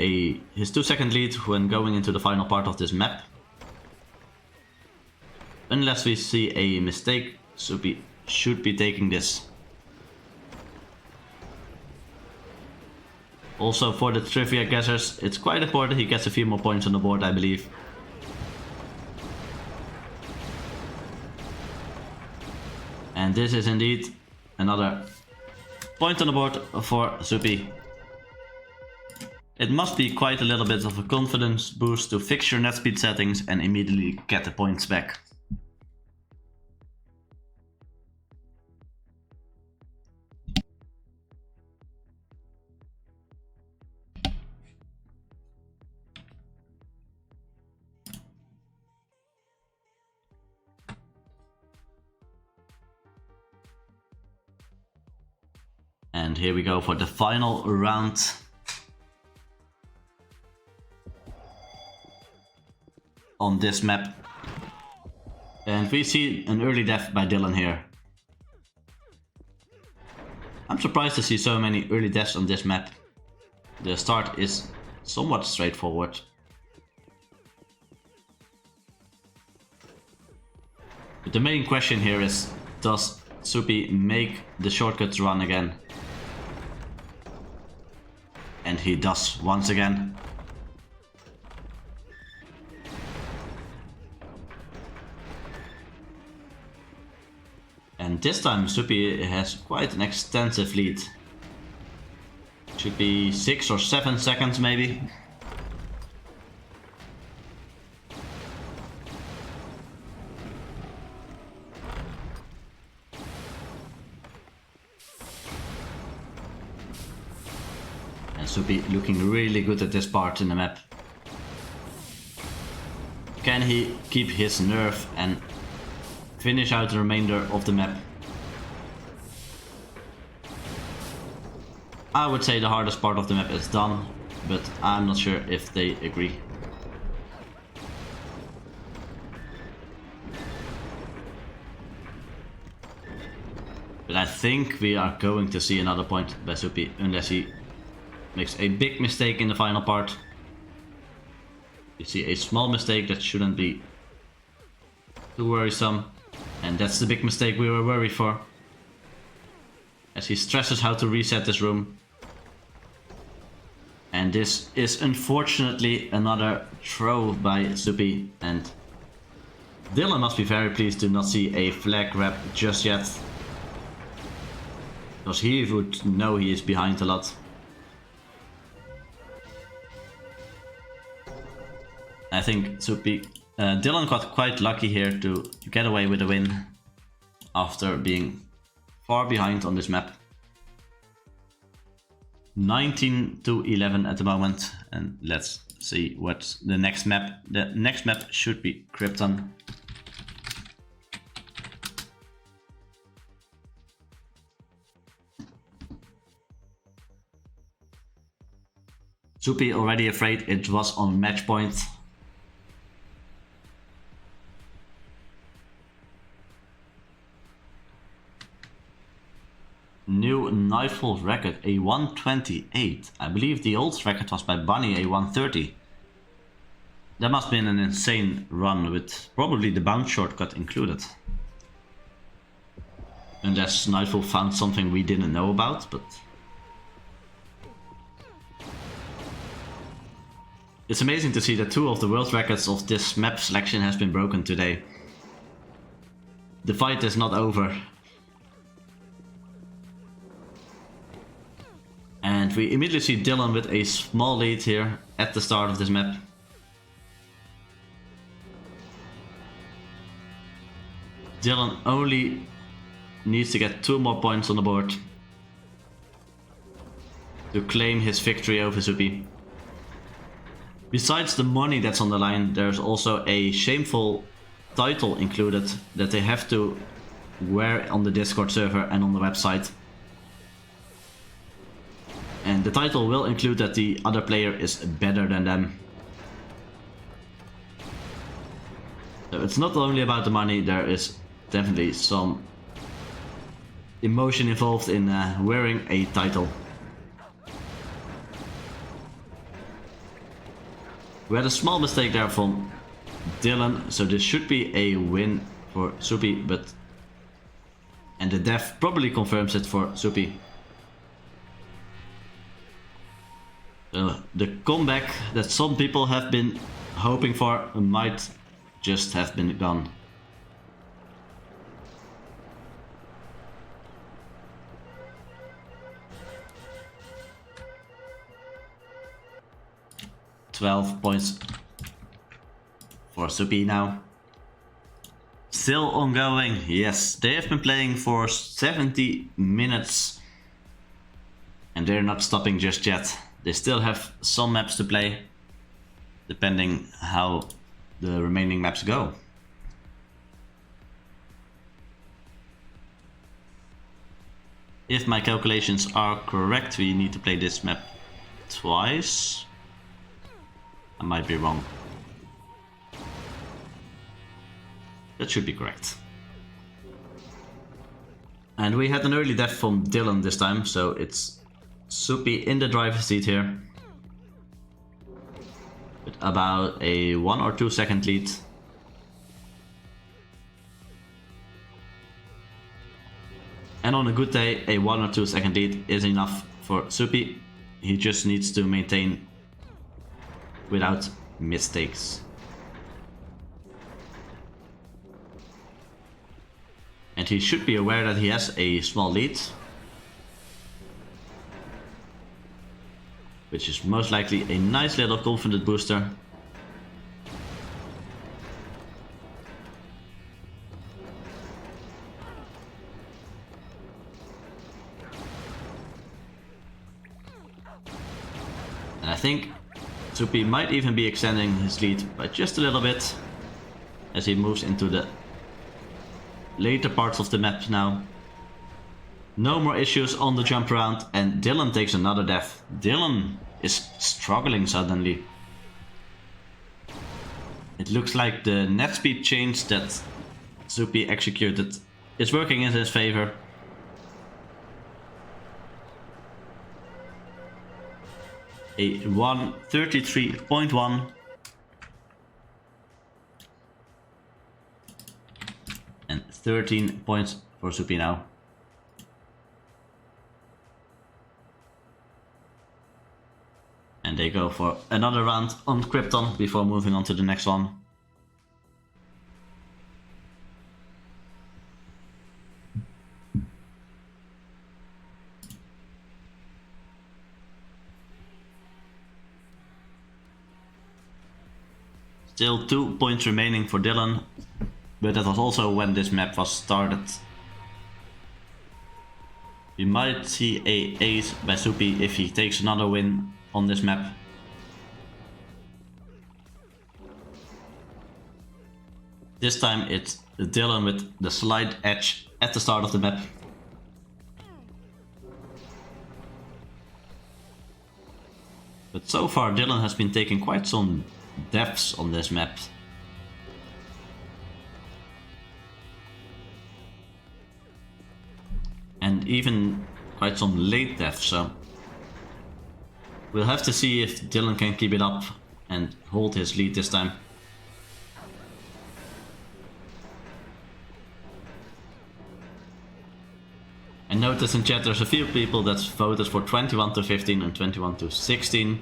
his 2-second lead when going into the final part of this map. Unless we see a mistake, Soupy should be taking this. Also for the trivia guessers, it's quite important he gets a few more points on the board, I believe. And this is indeed another point on the board for Soupy. It must be quite a little bit of a confidence boost to fix your net speed settings and immediately get the points back. And here we go for the final round. On this map. And we see an early death by Dylan here. I'm surprised to see so many early deaths on this map. The start is somewhat straightforward. But the main question here is, does Soupy make the shortcuts run again? And he does once again. And this time Soupy has quite an extensive lead. Should be 6 or 7 seconds maybe. And Soupy looking really good at this part in the map. Can he keep his nerve and finish out the remainder of the map? I would say the hardest part of the map is done, but I'm not sure if they agree. But I think we are going to see another point by Soupy, unless he makes a big mistake in the final part. You see a small mistake that shouldn't be too worrisome. And that's the big mistake we were worried for. As he stresses how to reset this room. And this is unfortunately another throw by Soupy. And Dylan must be very pleased to not see a flag grab just yet. Because he would know he is behind a lot. I think Soupy... Dylan got quite lucky here to get away with a win after being far behind on this map. 19-11 at the moment, and let's see what's the next map. The next map should be Krypton. Soupy already afraid it was on match point. New Nightfall record, a 128. I believe the old record was by Bunny, a 130. That must have been an insane run with probably the bounce shortcut included. Unless Nightfall found something we didn't know about, but... It's amazing to see that 2 of the world records of this map selection has been broken today. The fight is not over. And we immediately see Dylan with a small lead here at the start of this map. Dylan only needs to get 2 more points on the board to claim his victory over Soupy. Besides the money that's on the line, there's also a shameful title included that they have to wear on the Discord server and on the website. And the title will include that the other player is better than them. So it's not only about the money, there is definitely some emotion involved in wearing a title. We had a small mistake there from Dylan, so this should be a win for Soupy, but... And the death probably confirms it for Soupy. The comeback that some people have been hoping for might just have been gone. $12 points for Soupy now. Still ongoing, yes. They have been playing for 70 minutes. And they're not stopping just yet. They still have some maps to play, depending how the remaining maps go. If my calculations are correct, we need to play this map twice. I might be wrong. That should be correct. And we had an early death from Dylan this time, so it's Soupy in the driver's seat here. With about a 1 or 2 second lead. And on a good day, a 1 or 2 second lead is enough for Soupy. He just needs to maintain without mistakes. And he should be aware that he has a small lead, which is most likely a nice little confidence booster. And I think Soupy might even be extending his lead by just a little bit as he moves into the later parts of the map now. No more issues on the jump around, and Dylan takes another death. Dylan is struggling suddenly. It looks like the net speed change that Soupy executed is working in his favor. A 133.1 and 13 points for Soupy now. And they go for another round on Krypton before moving on to the next one. Still 2 points remaining for Dylan, but that was also when this map was started. We might see a ace by Soupy if he takes another win on this map. This time it's Dylan with the slight edge at the start of the map. But so far Dylan has been taking quite some deaths on this map. And even quite some late deaths, so we'll have to see if Dylan can keep it up and hold his lead this time. I noticed in chat there's a few people that voted for 21 to 15 and 21 to 16.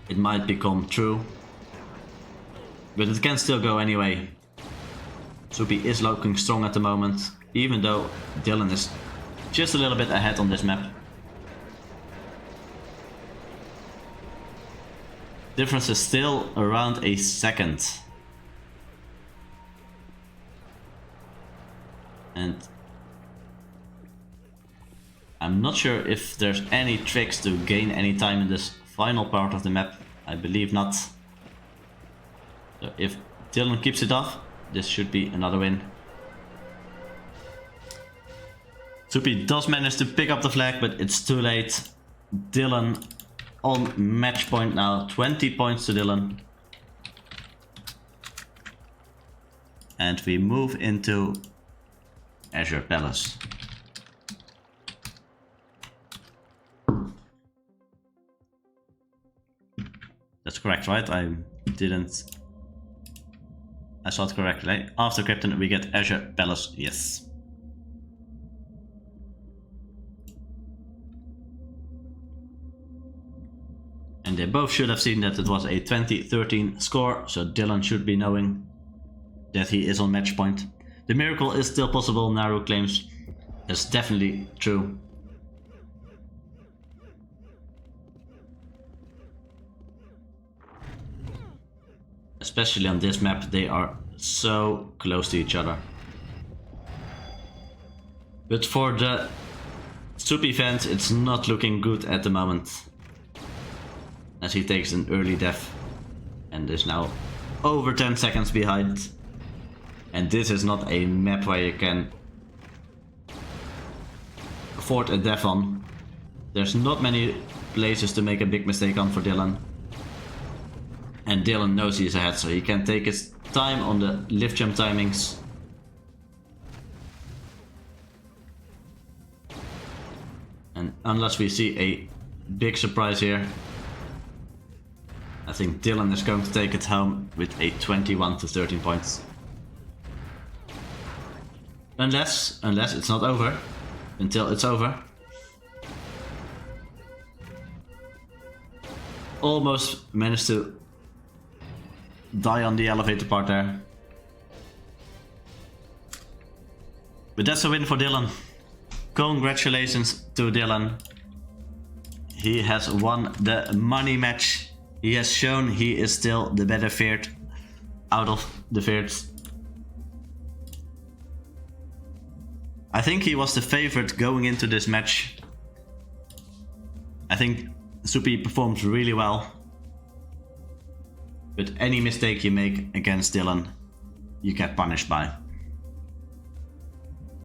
It might become true, but it can still go anyway. Soupy is looking strong at the moment, even though Dylan is just a little bit ahead on this map. Difference is still around a second. And I'm not sure if there's any tricks to gain any time in this final part of the map. I believe not. So if Dylan keeps it off, this should be another win. Soupy does manage to pick up the flag, but it's too late. Dylan on match point now, 20 points to Dylan. And we move into Azure Palace. That's correct, right? I saw it correctly. After Krypton we get Azure Palace, yes. And they both should have seen that it was a 20-13 score, so Dylan should be knowing that he is on match point. The miracle is still possible, Naru claims. That's definitely true. Especially on this map, they are so close to each other. But for the Soupy fans, it's not looking good at the moment, as he takes an early death and is now over 10 seconds behind. And this is not a map where you can afford a death on. There's not many places to make a big mistake on for Dylan. And Dylan knows he's ahead, so he can take his time on the lift jump timings. And unless we see a big surprise here, I think Dylan is going to take it home with a 21 to 13 points. Unless it's not over. Until it's over. Almost managed to die on the elevator part there. But that's a win for Dylan. Congratulations to Dylan. He has won the money match. He has shown he is still the better fared out of the fares. I think he was the favorite going into this match. I think Soupy performed really well. But any mistake you make against Dylan, you get punished by.